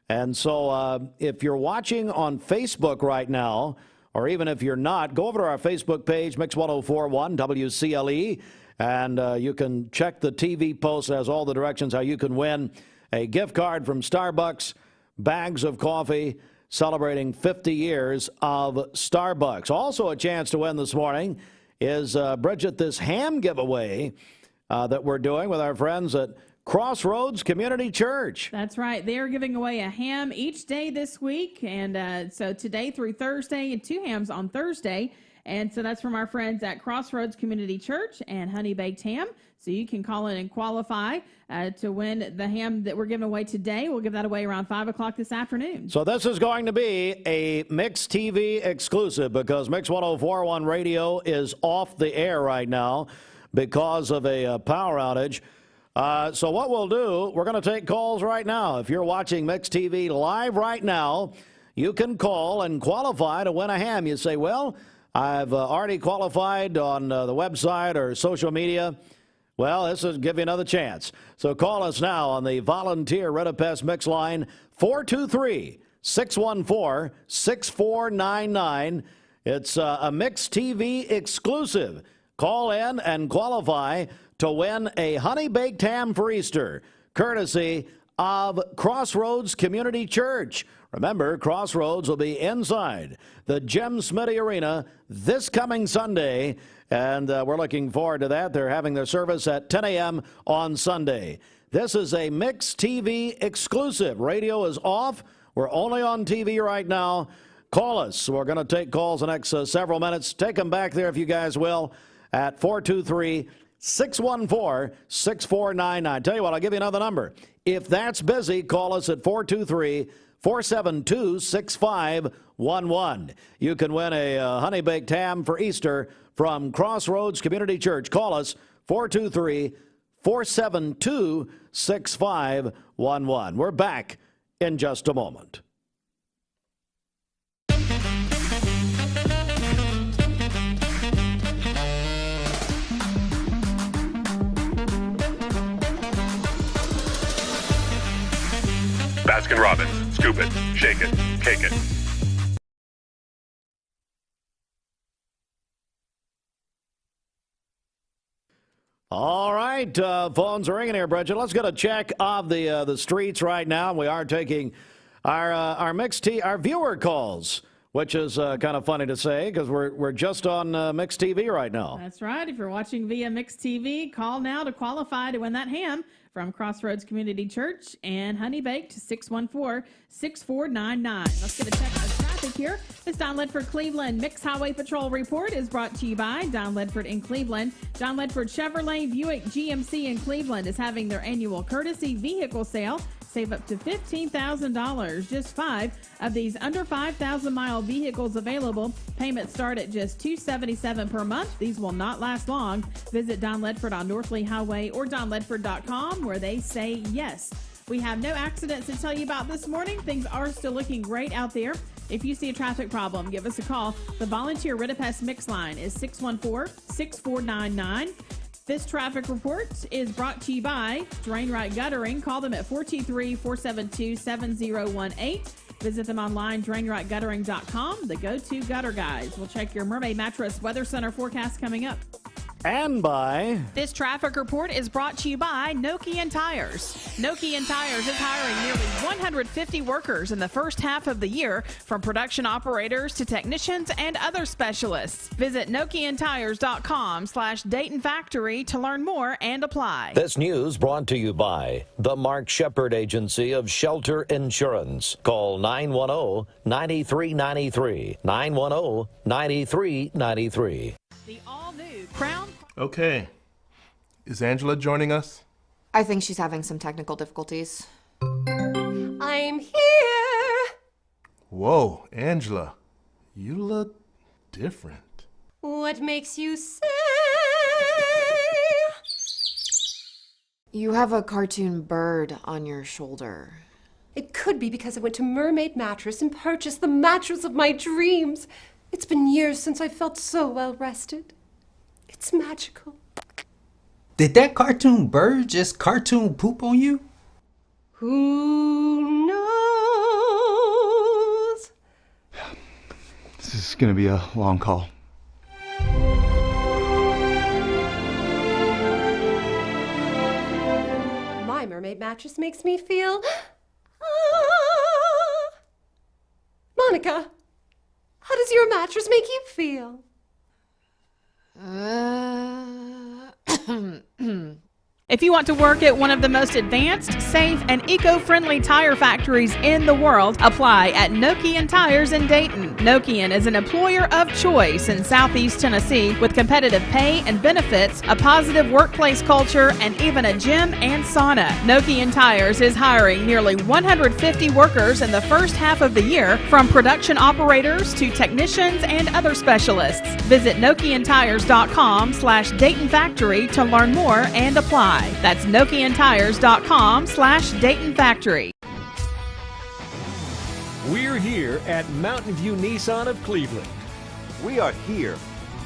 And so if you're watching on Facebook right now, or even if you're not, go over to our Facebook page, Mix 1041 WCLE, and you can check the TV post. It has all the directions how you can win a gift card from Starbucks, bags of coffee, celebrating 50 years of Starbucks. Also a chance to win this morning is, Bridget, this ham giveaway that we're doing with our friends at Crossroads Community Church. That's right. They are giving away a ham each day this week. And so today through Thursday, and 2 hams on Thursday. And so that's from our friends at Crossroads Community Church and Honey Baked Ham. So you can call in and qualify to win the ham that we're giving away today. We'll give that away around 5 o'clock this afternoon. So this is going to be a Mix TV exclusive because Mix 1041 radio is off the air right now because of a power outage. So what we'll do, we're going to take calls right now. If you're watching Mix TV live right now, you can call and qualify to win a ham. You say, well, I've already qualified on the website or social media. Well, this will give you another chance. So call us now on the Volunteer Red-A-Pest Mix line, 423-614-6499. It's a Mix TV exclusive. Call in and qualify to win a honey-baked ham for Easter, courtesy of Crossroads Community Church. Remember, Crossroads will be inside the Jim Smitty Arena this coming Sunday, and we're looking forward to that. They're having their service at 10 a.m. on Sunday. This is a Mix TV exclusive. Radio is off. We're only on TV right now. Call us. We're going to take calls the next several minutes. Take them back there if you guys will at 423-614-6499. Tell you what, I'll give you another number. If that's busy, call us at 423-472-6511. You can win a honey-baked ham for Easter from Crossroads Community Church. Call us 423-472-6511. We're back in just a moment. Baskin-Robbins. Scoop it, shake it, cake it. All right, phones are ringing here, Bridget. Let's get a check of the streets right now. We are taking our viewer calls, which is kind of funny to say because we're just on Mix TV right now. That's right. If you're watching via Mix TV, call now to qualify to win that ham from Crossroads Community Church and Honey Baked 614-6499. Let's get a check of traffic here. This Don Ledford Cleveland Mix Highway Patrol report is brought to you by Don Ledford in Cleveland. Don Ledford Chevrolet Buick GMC in Cleveland is having their annual courtesy vehicle sale. Save up to $15,000. Just 5 of these under 5,000-mile vehicles available. Payments start at just $277 per month. These will not last long. Visit Don Ledford on North Lee Highway or donledford.com where they say yes. We have no accidents to tell you about this morning. Things are still looking great out there. If you see a traffic problem, give us a call. The volunteer Ritapest Mix line is 614-6499. This traffic report is brought to you by Drain Right Guttering. Call them at 423-472-7018. Visit them online, drainrightguttering.com, the go-to gutter guys. We'll check your Mermaid Mattress Weather Center forecast coming up. And by... This traffic report is brought to you by Nokian Tires. Nokian Tires is hiring nearly 150 workers in the first half of the year, from production operators to technicians and other specialists. Visit NokianTires.com/Dayton Factory to learn more and apply. This news brought to you by the Mark Shepard Agency of Shelter Insurance. Call 910-9393. 910-9393. The all-new Crown... Okay. Is Angela joining us? I think she's having some technical difficulties. I'm here! Whoa, Angela. You look different. What makes you say? You have a cartoon bird on your shoulder. It could be because I went to Mermaid Mattress and purchased the mattress of my dreams. It's been years since I felt so well rested. It's magical. Did that cartoon bird just cartoon poop on you? Who knows? This is gonna be a long call. My Mermaid Mattress makes me feel... Monica, how does your mattress make you feel? If you want to work at one of the most advanced, safe, and eco-friendly tire factories in the world, apply at Nokian Tires in Dayton. Nokian is an employer of choice in Southeast Tennessee with competitive pay and benefits, a positive workplace culture, and even a gym and sauna. Nokian Tires is hiring nearly 150 workers in the first half of the year, from production operators to technicians and other specialists. Visit NokianTires.com/Dayton Factory to learn more and apply. That's NokianTires.com/Dayton Factory. We're here at Mountain View Nissan of Cleveland. We are here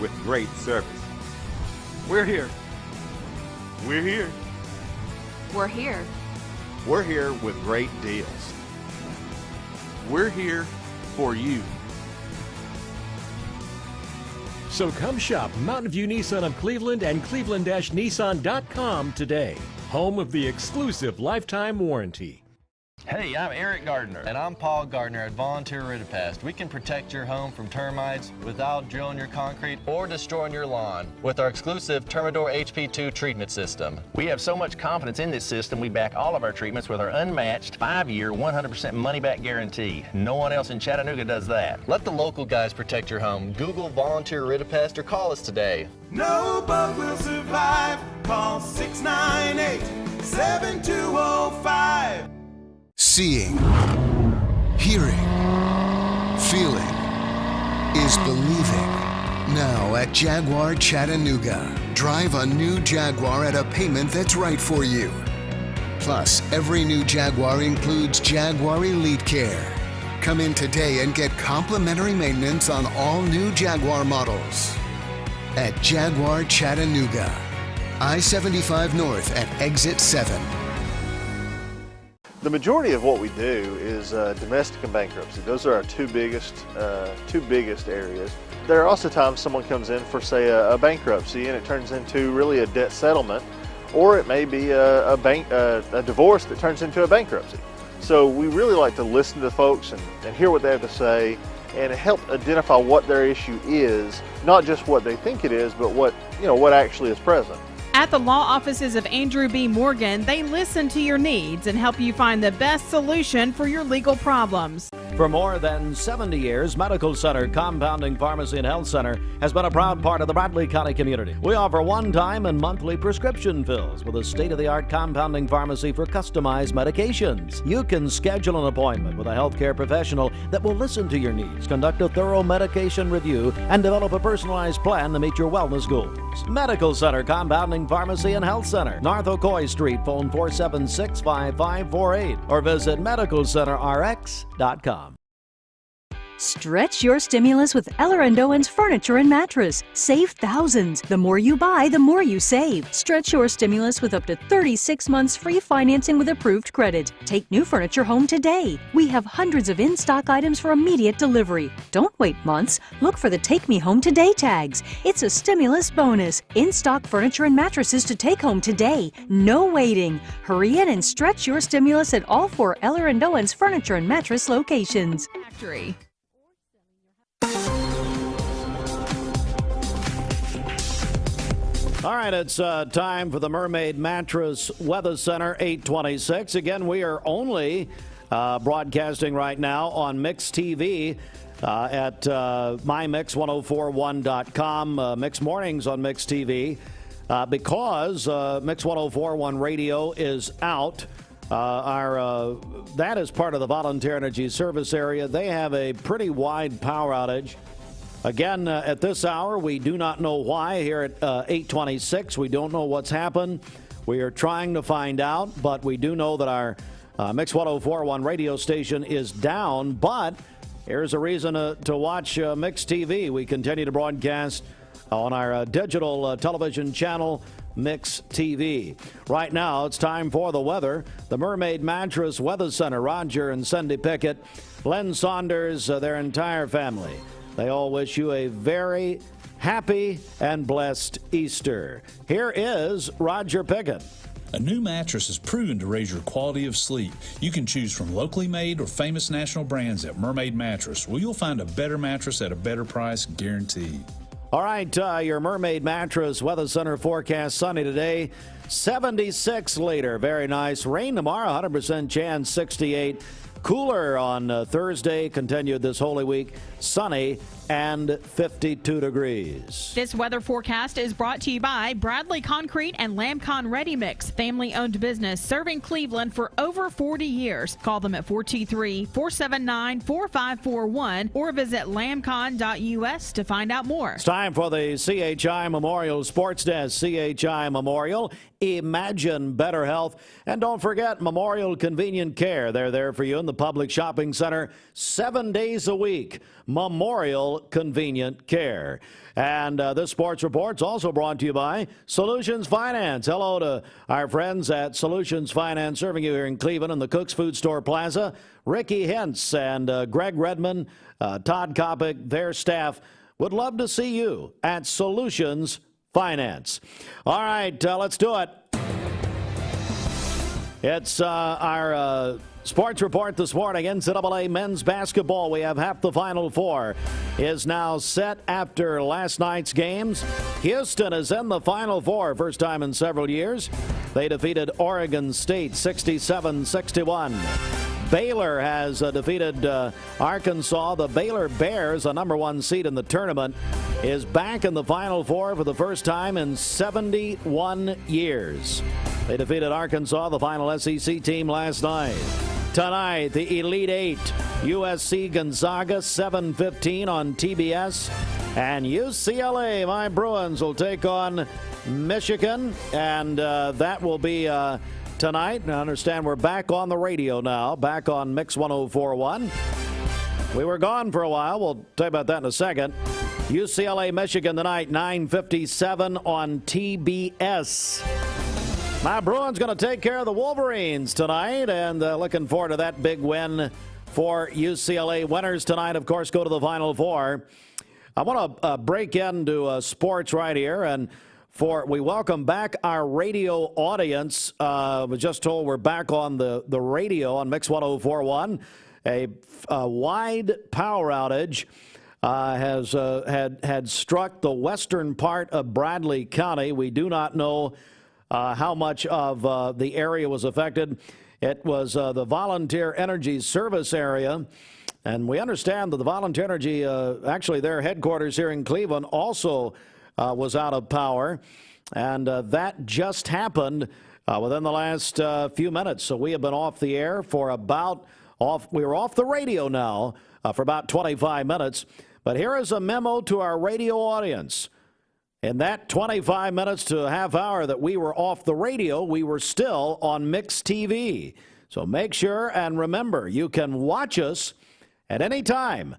with great service. We're here. We're here. We're here. We're here with great deals. We're here for you. So come shop Mountain View Nissan of Cleveland and cleveland-nissan.com today. Home of the exclusive lifetime warranty. Hey, I'm Eric Gardner. And I'm Paul Gardner at Volunteer Ridipest. We can protect your home from termites without drilling your concrete or destroying your lawn with our exclusive Termidor HP2 treatment system. We have so much confidence in this system, we back all of our treatments with our unmatched 5-year, 100% money-back guarantee. No one else in Chattanooga does that. Let the local guys protect your home. Google Volunteer Ridipest or call us today. No bug will survive. Call 698-7205. Seeing, hearing, feeling is believing. Now at Jaguar Chattanooga. Drive a new Jaguar at a payment that's right for you. Plus, every new Jaguar includes Jaguar Elite Care. Come in today and get complimentary maintenance on all new Jaguar models. At Jaguar Chattanooga. I-75 North at Exit 7. The majority of what we do is domestic and bankruptcy. Those are our two biggest areas. There are also times someone comes in for, say, a bankruptcy and it turns into really a debt settlement, or it may be a divorce that turns into a bankruptcy. So we really like to listen to folks and hear what they have to say and help identify what their issue is, not just what they think it is, but what actually is present. At the law offices of Andrew B. Morgan, they listen to your needs and help you find the best solution for your legal problems. For more than 70 years, Medical Center Compounding Pharmacy and Health Center has been a proud part of the Bradley County community. We offer one-time and monthly prescription fills with a state-of-the-art compounding pharmacy for customized medications. You can schedule an appointment with a healthcare professional that will listen to your needs, conduct a thorough medication review, and develop a personalized plan to meet your wellness goals. Medical Center Compounding Pharmacy and Health Center, North Ocoee Street, phone 476-5548, or visit medicalcenterrx.com. Stretch your stimulus with Eller & Owens Furniture and Mattress. Save thousands. The more you buy, the more you save. Stretch your stimulus with up to 36 months free financing with approved credit. Take new furniture home today. We have hundreds of in-stock items for immediate delivery. Don't wait months. Look for the Take Me Home Today tags. It's a stimulus bonus. In-stock furniture and mattresses to take home today. No waiting. Hurry in and stretch your stimulus at all 4 Eller & Owens Furniture and Mattress locations. Factory. All right, it's time for the Mermaid Mattress Weather Center, 826. Again, we are only broadcasting right now on Mix TV at mymix1041.com, Mix Mornings on Mix TV, because Mix 1041 Radio is out. That is part of the Volunteer Energy Service area. They have a pretty wide power outage. Again, at this hour, we do not know why. Here at 826, we don't know what's happened. We are trying to find out, but we do know that our Mix 1041 radio station is down. But here's a reason to watch Mix TV. We continue to broadcast on our digital television channel, Mix TV. Right now, it's time for the weather. The Mermaid Mattress Weather Center, Roger and Cindy Pickett, Len Saunders, their entire family. They all wish you a very happy and blessed Easter. Here is Roger Pickett. A new mattress is proven to raise your quality of sleep. You can choose from locally made or famous national brands at Mermaid Mattress, where you'll find a better mattress at a better price, guaranteed. All right, your Mermaid Mattress Weather Center forecast: sunny today, 76 later. Very nice. Rain tomorrow, 100% chance, 68. Cooler on Thursday, continued this Holy Week, sunny and 52 degrees. This weather forecast is brought to you by Bradley Concrete and Lamcon Ready Mix, family-owned business serving Cleveland for over 40 years. Call them at 423-479-4541 or visit lamcon.us to find out more. It's time for the CHI Memorial Sports Desk. CHI Memorial, imagine better health. And don't forget Memorial Convenient Care. They're there for you in the public shopping center 7 days a week. Memorial Convenient Care. And this sports report's also brought to you by Solutions Finance. Hello to our friends at Solutions Finance, serving you here in Cleveland in the Cook's Food Store Plaza. Ricky Hintz and Greg Redmond, Todd Kopic, their staff would love to see you at Solutions Finance. All right, let's do it. It's our sports report this morning. NCAA men's basketball. We have half the Final Four is now set after last night's games. Houston is in the Final Four, first time in several years. They defeated Oregon State 67-61. Baylor has defeated Arkansas. The Baylor Bears, a number one seed in the tournament, is back in the Final Four for the first time in 71 years. They defeated Arkansas, the final SEC team, last night. Tonight, the Elite Eight, USC Gonzaga, 7:15 on TBS. And UCLA, my Bruins, will take on Michigan, and that will be tonight. I understand we're back on the radio now, back on Mix 104.1. We were gone for a while. We'll tell you about that in a second. UCLA, Michigan tonight, 9:57 on TBS. My Bruins going to take care of the Wolverines tonight, and looking forward to that big win for UCLA. Winners tonight, of course, go to the Final Four. I want to break into sports right here, and we welcome back our radio audience. Was just told we're back on the radio on Mix 104.1. A wide power outage has had struck the western part of Bradley County. We do not know how much of the area was affected. It was the Volunteer Energy Service area, and we understand that the Volunteer Energy, actually their headquarters here in Cleveland, also was out of power, and that just happened within the last few minutes. So we have been off the air for we were off the radio now for about 25 minutes. But here is a memo to our radio audience. In that 25 minutes to a half hour that we were off the radio, we were still on Mix TV. So make sure and remember, you can watch us at any time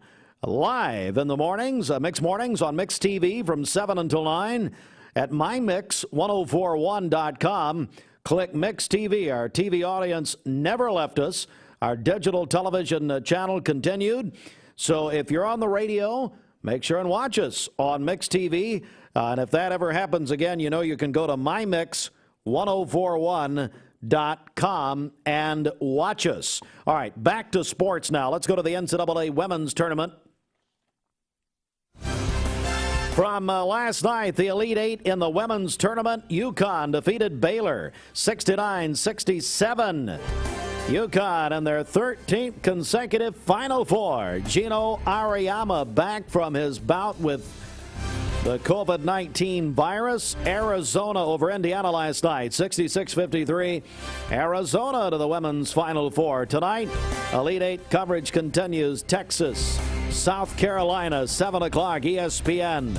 live in the mornings, Mix Mornings on Mix TV from 7 until 9 at mymix1041.com. Click Mix TV. Our TV audience never left us. Our digital television channel continued. So if you're on the radio, make sure and watch us on Mix TV. And if that ever happens again, you know you can go to mymix1041.com and watch us. All right, back to sports now. Let's go to the NCAA women's tournament. From last night, the Elite Eight in the women's tournament, UConn defeated Baylor 69-67. UConn in their 13th consecutive Final Four. Gino Ariyama back from his bout with the COVID-19 virus. Arizona over Indiana last night, 66-53. Arizona to the women's Final Four. Tonight, Elite Eight coverage continues. Texas, South Carolina, 7 o'clock, ESPN.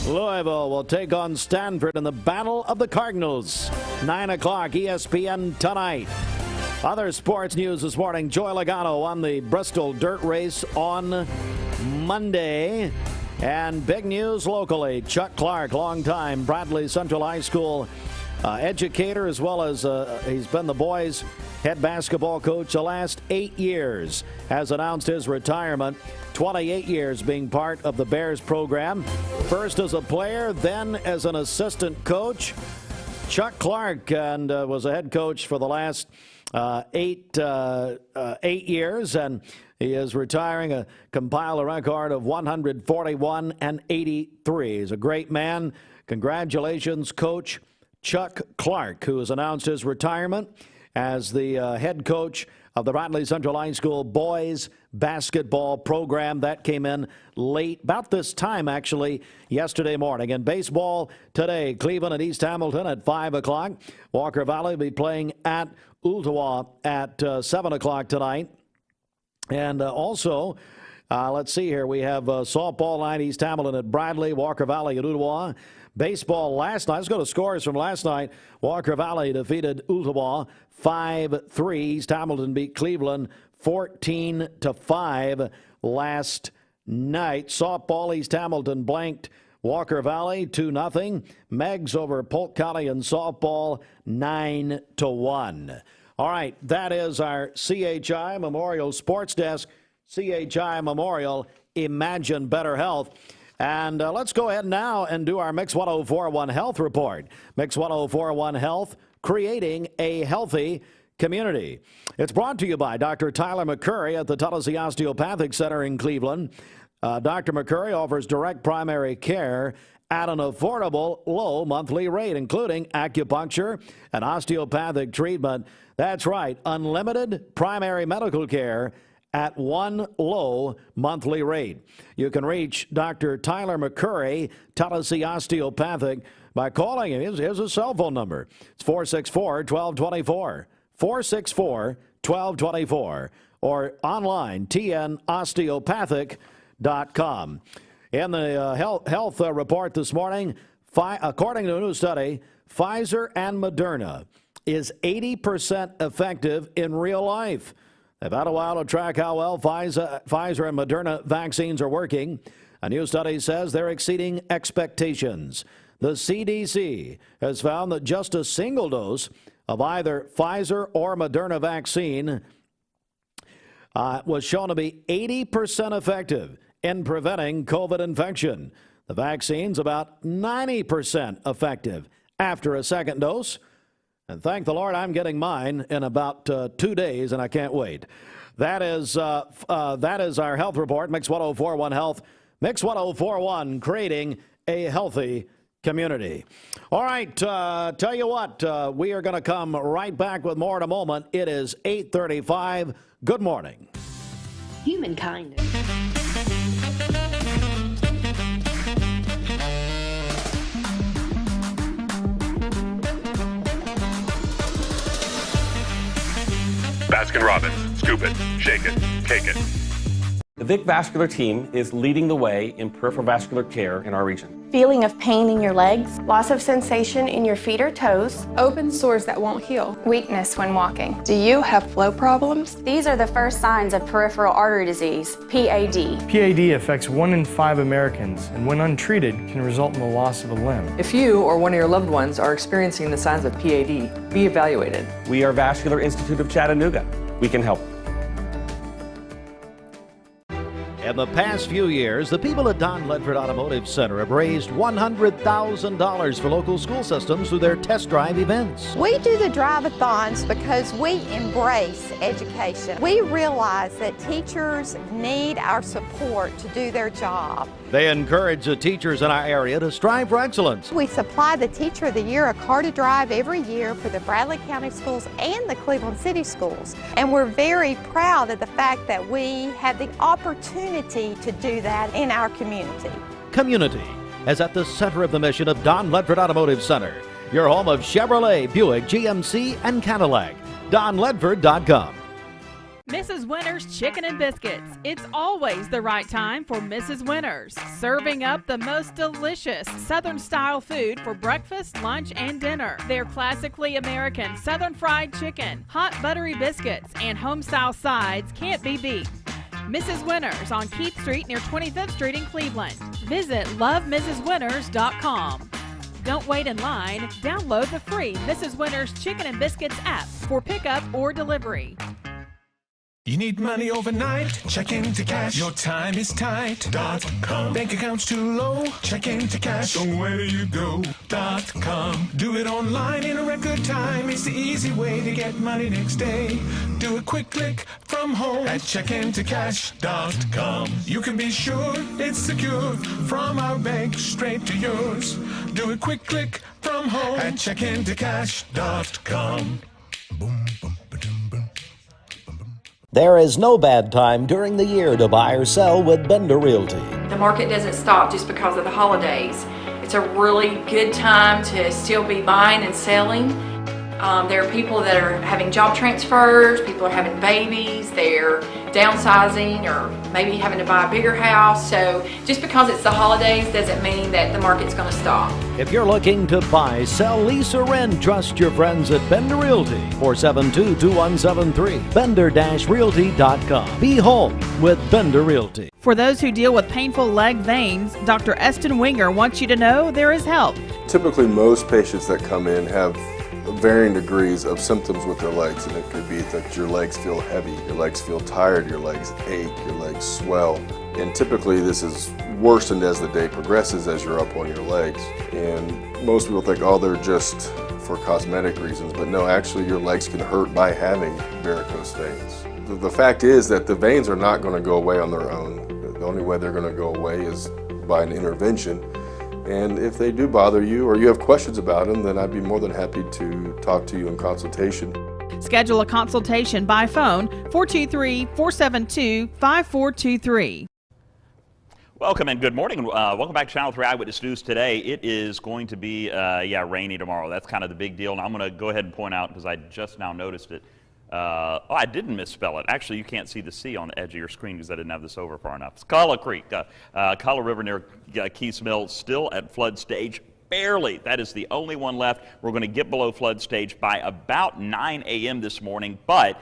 Louisville will take on Stanford in the Battle of the Cardinals. 9 o'clock, ESPN tonight. Other sports news this morning. Joey Logano won the Bristol Dirt Race on Monday. And big news locally, Chuck Clark, longtime Bradley Central High School educator, as well as he's been the boys' head basketball coach the last 8 years, has announced his retirement. 28 years being part of the Bears program. First as a player, then as an assistant coach. Chuck Clark and was a head coach for the last 8 years, and he is retiring, compiled a record of 141-83. He's a great man. Congratulations, Coach Chuck Clark, who has announced his retirement as the head coach of the Bradley Central High School boys basketball program. That came in late, about this time actually, yesterday morning. In baseball today, Cleveland and East Hamilton at 5 o'clock. Walker Valley will be playing at Ooltewah at 7 o'clock tonight. And also, let's see here, we have softball night, East Hamilton at Bradley, Walker Valley at Ooltewah. Baseball last night, let's go to scores from last night. Walker Valley defeated Ooltewah 5-3. East Hamilton beat Cleveland 14-5 last night. Softball, East Hamilton blanked Walker Valley 2-0. Megs over Polk County in softball 9-1. All right, that is our CHI Memorial Sports Desk. CHI Memorial, Imagine Better Health. And let's go ahead now and do our Mix 1041 Health Report. Mix 1041 Health, creating a healthy community. It's brought to you by Dr. Tyler McCurry at the Tennessee Osteopathic Center in Cleveland. Dr. McCurry offers direct primary care at an affordable, low monthly rate, including acupuncture and osteopathic treatment. That's right, unlimited primary medical care at one low monthly rate. You can reach Dr. Tyler McCurry, Tennessee Osteopathic, by calling him. Here's his cell phone number. It's 464-1224, 464-1224, or online, tnosteopathic.com. In the health report this morning, according to a new study, Pfizer and Moderna is 80% effective in real life. They've had a while to track how well Pfizer and Moderna vaccines are working. A new study says they're exceeding expectations. The CDC has found that just a single dose of either Pfizer or Moderna vaccine was shown to be 80% effective in preventing COVID infection. The vaccine's about 90% effective after a second dose. And thank the Lord, I'm getting mine in about 2 days, and I can't wait. That is our health report, Mix 1041 Health. Mix 1041, creating a healthy community. All right, tell you what, we are going to come right back with more in a moment. It is 8:35. Good morning. Humankind. Baskin-Robbins. Scoop it, shake it, cake it. The Vic Vascular team is leading the way in peripheral vascular care in our region. Feeling of pain in your legs, loss of sensation in your feet or toes, open sores that won't heal, weakness when walking. Do you have flow problems? These are the first signs of peripheral artery disease, PAD. PAD affects 1 in 5 Americans, and when untreated, can result in the loss of a limb. If you or one of your loved ones are experiencing the signs of PAD, be evaluated. We are Vascular Institute of Chattanooga. We can help. In the past few years, the people at Don Ledford Automotive Center have raised $100,000 for local school systems through their test drive events. We do the drive-a-thons because we embrace education. We realize that teachers need our support to do their job. They encourage the teachers in our area to strive for excellence. We supply the Teacher of the Year a car to drive every year for the Bradley County Schools and the Cleveland City Schools. And we're very proud of the fact that we have the opportunity to do that in our community. Community is at the center of the mission of Don Ledford Automotive Center, your home of Chevrolet, Buick, GMC, and Cadillac. DonLedford.com. Mrs. Winter's Chicken and Biscuits. It's always the right time for Mrs. Winter's. Serving up the most delicious Southern-style food for breakfast, lunch, and dinner. Their classically American Southern fried chicken, hot buttery biscuits, and home-style sides can't be beat. Mrs. Winters on Keith Street near 25th Street in Cleveland. Visit lovemrswinters.com. Don't wait in line. Download the free Mrs. Winters Chicken and Biscuits app for pickup or delivery. You need money overnight? Check into cash. Your time is tight. .com. Bank accounts too low? Check into cash. So where do you go? .com. Do it online in a record time. It's the easy way to get money next day. Do a quick click from home at checkintocash.com. You can be sure it's secure from our bank straight to yours. Do a quick click from home at checkintocash.com. Boom, boom. There is no bad time during the year to buy or sell with Bender Realty. The market doesn't stop just because of the holidays. It's a really good time to still be buying and selling. There are people that are having job transfers, people are having babies, they're downsizing or maybe having to buy a bigger house. So just because it's the holidays doesn't mean that the market's going to stop. If you're looking to buy, sell, lease, or rent, trust your friends at Bender Realty. 472-2173. Bender-Realty.com. Be home with Bender Realty. For those who deal with painful leg veins, Dr. Eston Winger wants you to know there is help. Typically, most patients that come in have varying degrees of symptoms with their legs, and it could be that your legs feel heavy, your legs feel tired, your legs ache, your legs swell, and typically this is worsened as the day progresses as you're up on your legs. And most people think, oh, they're just for cosmetic reasons, but no, actually your legs can hurt by having varicose veins. The fact is that the veins are not going to go away on their own. The only way they're going to go away is by an intervention. And if they do bother you or you have questions about them, then I'd be more than happy to talk to you in consultation. Schedule a consultation by phone 423-472-5423. Welcome and good morning. Welcome back to Channel 3 Eyewitness News. Today it is going to be rainy tomorrow. That's kind of the big deal. And I'm going to go ahead and point out, because I just now noticed it. I didn't misspell it. Actually, you can't see the C on the edge of your screen because I didn't have this over far enough. It's Culla Creek, Culla River near Keys Mill, still at flood stage. Barely. That is the only one left. We're going to get below flood stage by about 9 a.m. this morning. But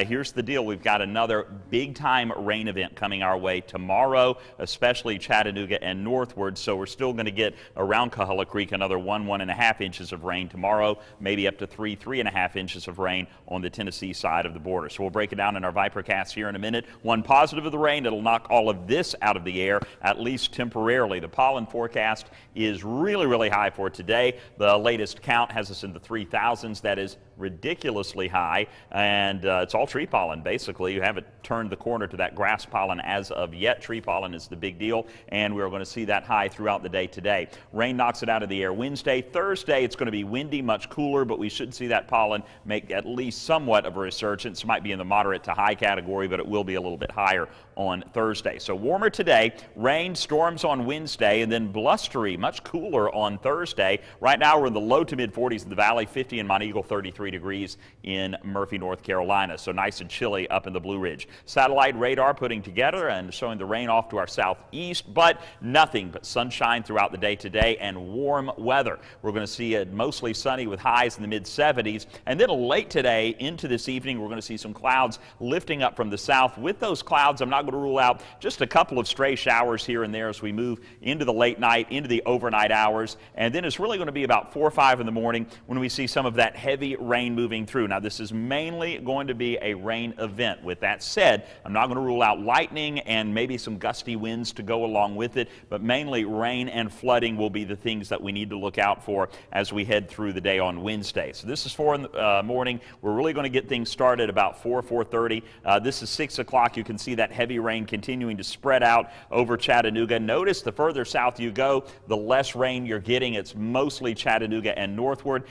here's the deal. We've got another big-time rain event coming our way tomorrow, especially Chattanooga and northward. So we're still going to get around Culla Creek another 1.5 inches of rain tomorrow, maybe up to 3.5 inches of rain on the Tennessee side of the border. So we'll break it down in our Vipercast here in a minute. One positive of the rain, it'll knock all of this out of the air, at least temporarily. The pollen forecast is really high for today. The latest count has us in the 3,000s. That is ridiculously high, and it's all tree pollen basically. You haven't turned the corner to that grass pollen as of yet. Tree pollen is the big deal, and we're going to see that high throughout the day today. Rain knocks it out of the air Wednesday. Thursday it's going to be windy, much cooler, but we should see that pollen make at least somewhat of a resurgence. It might be in the moderate to high category, but it will be a little bit higher on Thursday. So warmer today, rain, storms on Wednesday, and then blustery, much cooler on Thursday. Right now we're in the low to mid 40s in the valley, 50 in Mount Eagle, 33 degrees in Murphy, North Carolina. So nice and chilly up in the Blue Ridge. Satellite radar putting together and showing the rain off to our southeast, but nothing but sunshine throughout the day today and warm weather. We're going to see it mostly sunny with highs in the mid 70s, and then late today into this evening we're going to see some clouds lifting up from the south. With those clouds, I'm not going to rule out just a couple of stray showers here and there as we move into the late night, into the overnight hours, and then it's really going to be about 4 or 5 in the morning when we see some of that heavy rain moving through. Now this is mainly going to be a rain event. With that said, I'm not going to rule out lightning and maybe some gusty winds to go along with it, but mainly rain and flooding will be the things that we need to look out for as we head through the day on Wednesday. So this is 4 in the morning. We're really going to get things started about 4:30. This is 6 o'clock. You can see that heavy rain continuing to spread out over Chattanooga. Notice the further south you go, the less rain you're getting. It's mostly Chattanooga and northward.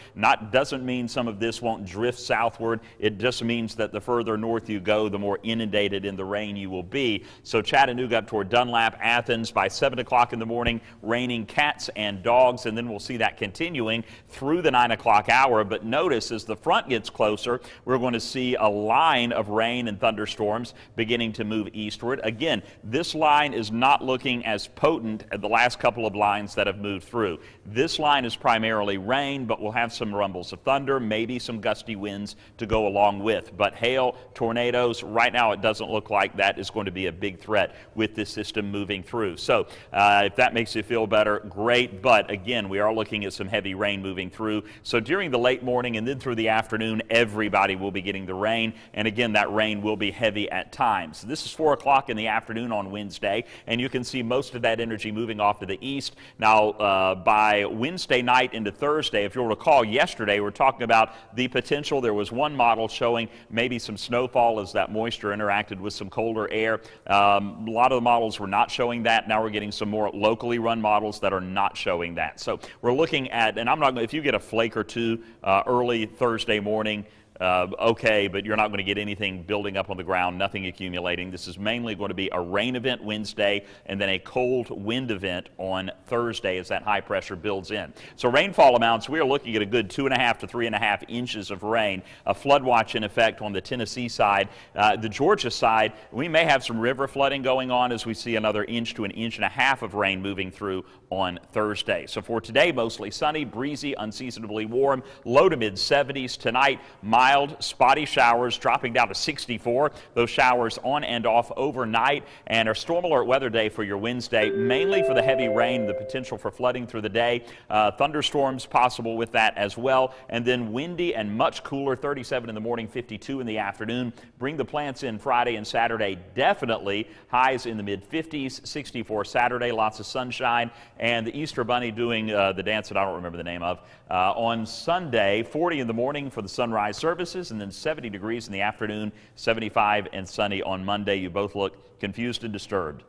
Doesn't mean some of this won't drift southward. It just means that the further north you go, the more inundated in the rain you will be. So Chattanooga up toward Dunlap, Athens, by 7 o'clock in the morning, raining cats and dogs, and then we'll see that continuing through the 9 o'clock hour. But notice as the front gets closer, we're going to see a line of rain and thunderstorms beginning to move eastward. Again, this line is not looking as potent as the last couple of lines that have moved through. This line is primarily rain, but we'll have some rumbles of thunder, maybe some gusty winds to go along with. But hail, tornadoes, right now it doesn't look like that is going to be a big threat with this system moving through. So if that makes you feel better, great. But again, we are looking at some heavy rain moving through. So during the late morning and then through the afternoon, everybody will be getting the rain. And again, that rain will be heavy at times. This is 4 o'clock in the afternoon on Wednesday, and you can see most of that energy moving off to the east. Now, by Wednesday night into Thursday, if you'll recall, yesterday we're talking about the potential. There was one model showing maybe some snowfall as that moisture interacted with some colder air. A lot of the models were not showing that. Now we're getting some more locally run models that are not showing that. So we're looking at, and I'm not going to, if you get a flake or two early Thursday morning, okay, but you're not going to get anything building up on the ground, nothing accumulating. This is mainly going to be a rain event Wednesday and then a cold wind event on Thursday as that high pressure builds in. So rainfall amounts, we are looking at a good 2.5 to 3.5 inches of rain. A flood watch in effect on the Tennessee side. The Georgia side, we may have some river flooding going on as we see another 1 to 1.5 inches of rain moving through on Thursday. So for today, mostly sunny, breezy, unseasonably warm, low to mid 70s. Tonight, mild mild, spotty showers dropping down to 64. Those showers on and off overnight, and our storm alert weather day for your Wednesday, mainly for the heavy rain, the potential for flooding through the day. Thunderstorms possible with that as well. And then windy and much cooler, 37 in the morning, 52 in the afternoon. Bring the plants in Friday and Saturday, definitely. Highs in the mid-50s, 64 Saturday, lots of sunshine. And the Easter Bunny doing the dance that I don't remember the name of. On Sunday, 40 in the morning for the sunrise services, and then 70 degrees in the afternoon, 75 and sunny on Monday. You both look confused and disturbed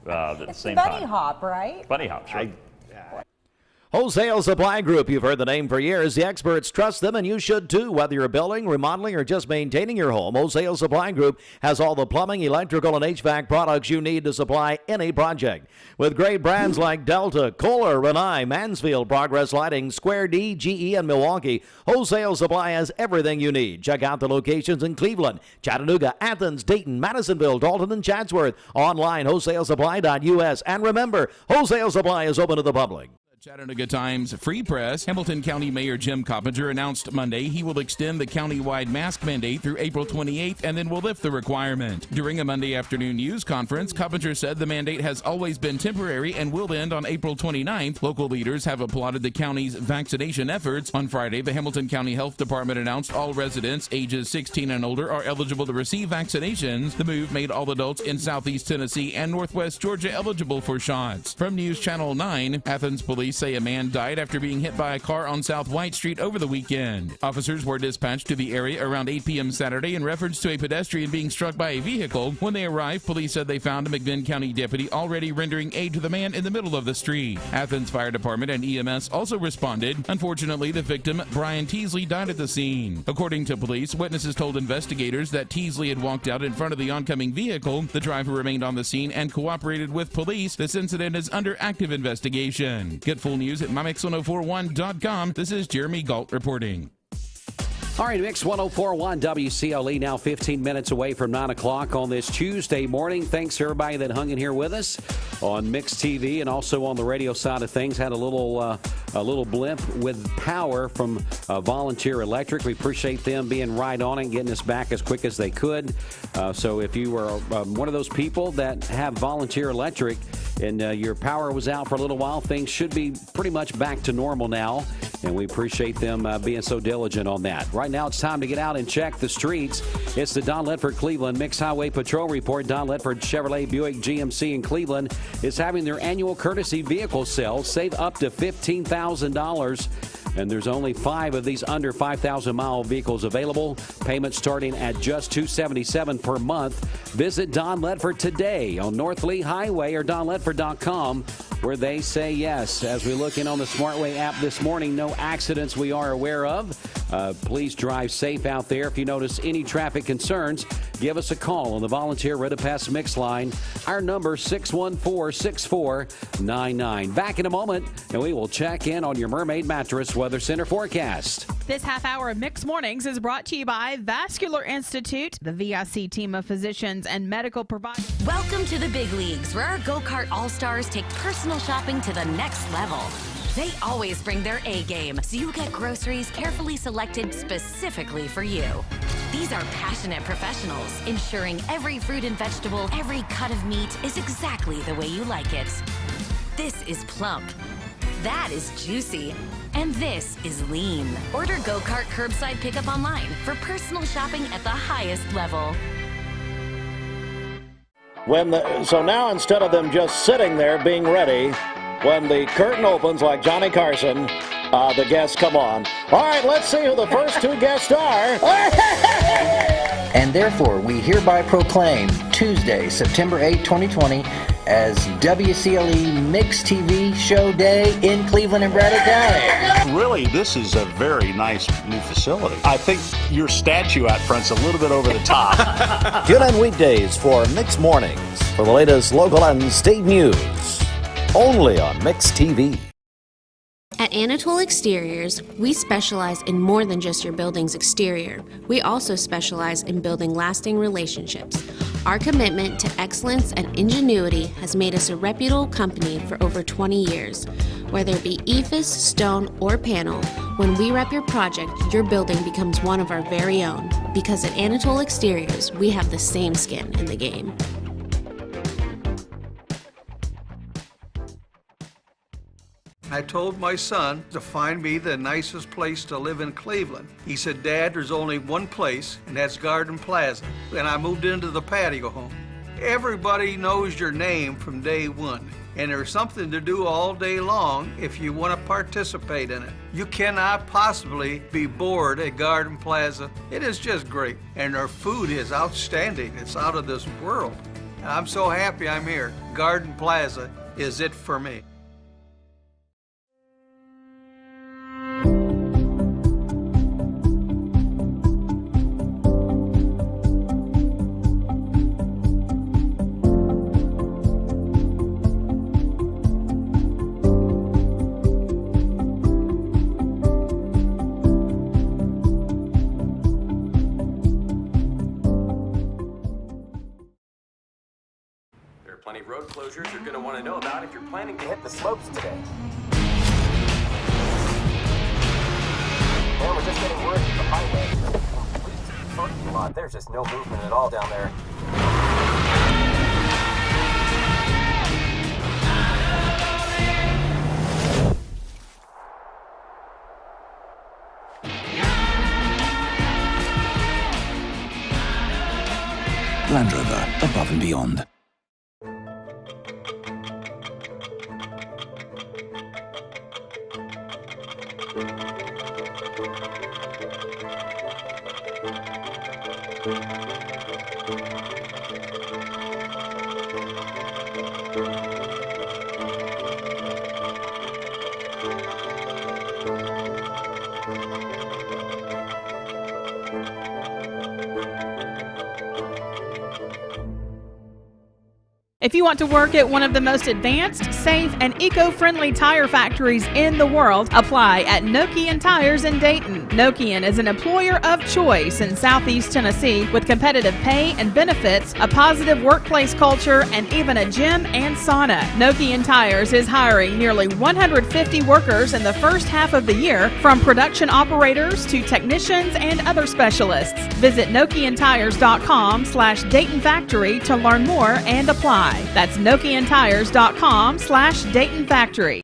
at the same time. Bunny hop, right? Bunny hop, sure. Wholesale Supply Group, you've heard the name for years. The experts trust them, and you should too. Whether you're building, remodeling, or just maintaining your home, Wholesale Supply Group has all the plumbing, electrical, and HVAC products you need to supply any project. With great brands like Delta, Kohler, Rinnai, Mansfield, Progress Lighting, Square D, GE, and Milwaukee, Wholesale Supply has everything you need. Check out the locations in Cleveland, Chattanooga, Athens, Dayton, Madisonville, Dalton, and Chatsworth. Online, wholesalesupply.us. And remember, Wholesale Supply is open to the public. Chattanooga Times Free Press. Hamilton County Mayor Jim Coppinger announced Monday he will extend the countywide mask mandate through April 28th and then will lift the requirement. During a Monday afternoon news conference, Coppinger said the mandate has always been temporary and will end on April 29th. Local leaders have applauded the county's vaccination efforts. On Friday, the Hamilton County Health Department announced all residents ages 16 and older are eligible to receive vaccinations. The move made all adults in Southeast Tennessee and Northwest Georgia eligible for shots. From News Channel 9, Athens police say a man died after being hit by a car on South White Street over the weekend. Officers were dispatched to the area around 8 p.m. Saturday in reference to a pedestrian being struck by a vehicle. When they arrived, police said they found a McMinn County deputy already rendering aid to the man in the middle of the street. Athens Fire Department and EMS also responded. Unfortunately, the victim, Brian Teasley, died at the scene. According to police, witnesses told investigators that Teasley had walked out in front of the oncoming vehicle. The driver remained on the scene and cooperated with police. This incident is under active investigation. Get full news at mymix1041.com. This is Jeremy Galt reporting. All right, Mix 1041 WCLE now 15 minutes away from 9 o'clock on this Tuesday morning. Thanks to everybody that hung in here with us on Mix TV and also on the radio side of things. Had a little blimp with power from Volunteer Electric. We appreciate them being right on it and getting us back as quick as they could. So if you were one of those people that have Volunteer Electric and your power was out for a little while, things should be pretty much back to normal now. And we appreciate them being so diligent on that. Right now, it's time to get out and check the streets. It's the Don Ledford Cleveland Mixed Highway Patrol Report. Don Ledford Chevrolet Buick GMC in Cleveland is having their annual courtesy vehicle sale. Save up to $15,000. And there's only 5 of these under 5,000-mile vehicles available. Payments starting at just $277 per month. Visit Don Ledford today on North Lee Highway or donledford.com, where they say yes. As we look in on the SmartWay app this morning, no accidents we are aware of. Please drive safe out there. If you notice any traffic concerns, give us a call on the Volunteer Redpass Mix line. Our number 614-6499. Back in a moment, and we will check in on your Mermaid Mattress Weather Center forecast. This half hour of Mix Mornings is brought to you by Vascular Institute, the VIC team of physicians and medical providers. Welcome to the big leagues, where our go-kart all-stars take personal shopping to the next level. They always bring their A game, so you get groceries carefully selected specifically for you. These are passionate professionals, ensuring every fruit and vegetable, every cut of meat is exactly the way you like it. This is plump. That is juicy. And this is lean. Order Go-Kart curbside pickup online for personal shopping at the highest level. So now, instead of them just sitting there being ready, when the curtain opens like Johnny Carson, the guests come on. All right, let's see who the first 2 guests are. And therefore, we hereby proclaim Tuesday, September 8, 2020, as WCLE Mix TV Show Day in Cleveland and Bradley County. Really, this is a very nice new facility. I think your statue out front's a little bit over the top. Tune in weekdays for Mix Mornings for the latest local and state news. Only on Mix TV. At Anatole Exteriors, we specialize in more than just your building's exterior. We also specialize in building lasting relationships. Our commitment to excellence and ingenuity has made us a reputable company for over 20 years. Whether it be EIFS, stone, or panel, When we rep your project, your building becomes one of our very own. Because at Anatole Exteriors, we have the same skin in the game. I told my son to find me the nicest place to live in Cleveland. He said, Dad, there's only one place, and that's Garden Plaza. And I moved into the patio home. Everybody knows your name from day one, and there's something to do all day long if you want to participate in it. You cannot possibly be bored at Garden Plaza. It is just great, and their food is outstanding. It's out of this world. I'm so happy I'm here. Garden Plaza is it for me. Plenty of road closures you're going to want to know about if you're planning to hit the slopes today. And we're just getting word from the highway. Complete parking lot. There's just no movement at all down there. Land Rover, above and beyond. If you want to work at one of the most advanced, safe, and eco-friendly tire factories in the world, apply at Nokian Tires in Dayton. Nokian is an employer of choice in Southeast Tennessee with competitive pay and benefits, a positive workplace culture, and even a gym and sauna. Nokian Tires is hiring nearly 150 workers in the first half of the year, from production operators to technicians and other specialists. Visit NokianTires.com/Dayton Factory to learn more and apply. That's NokianTires.com/Dayton Factory.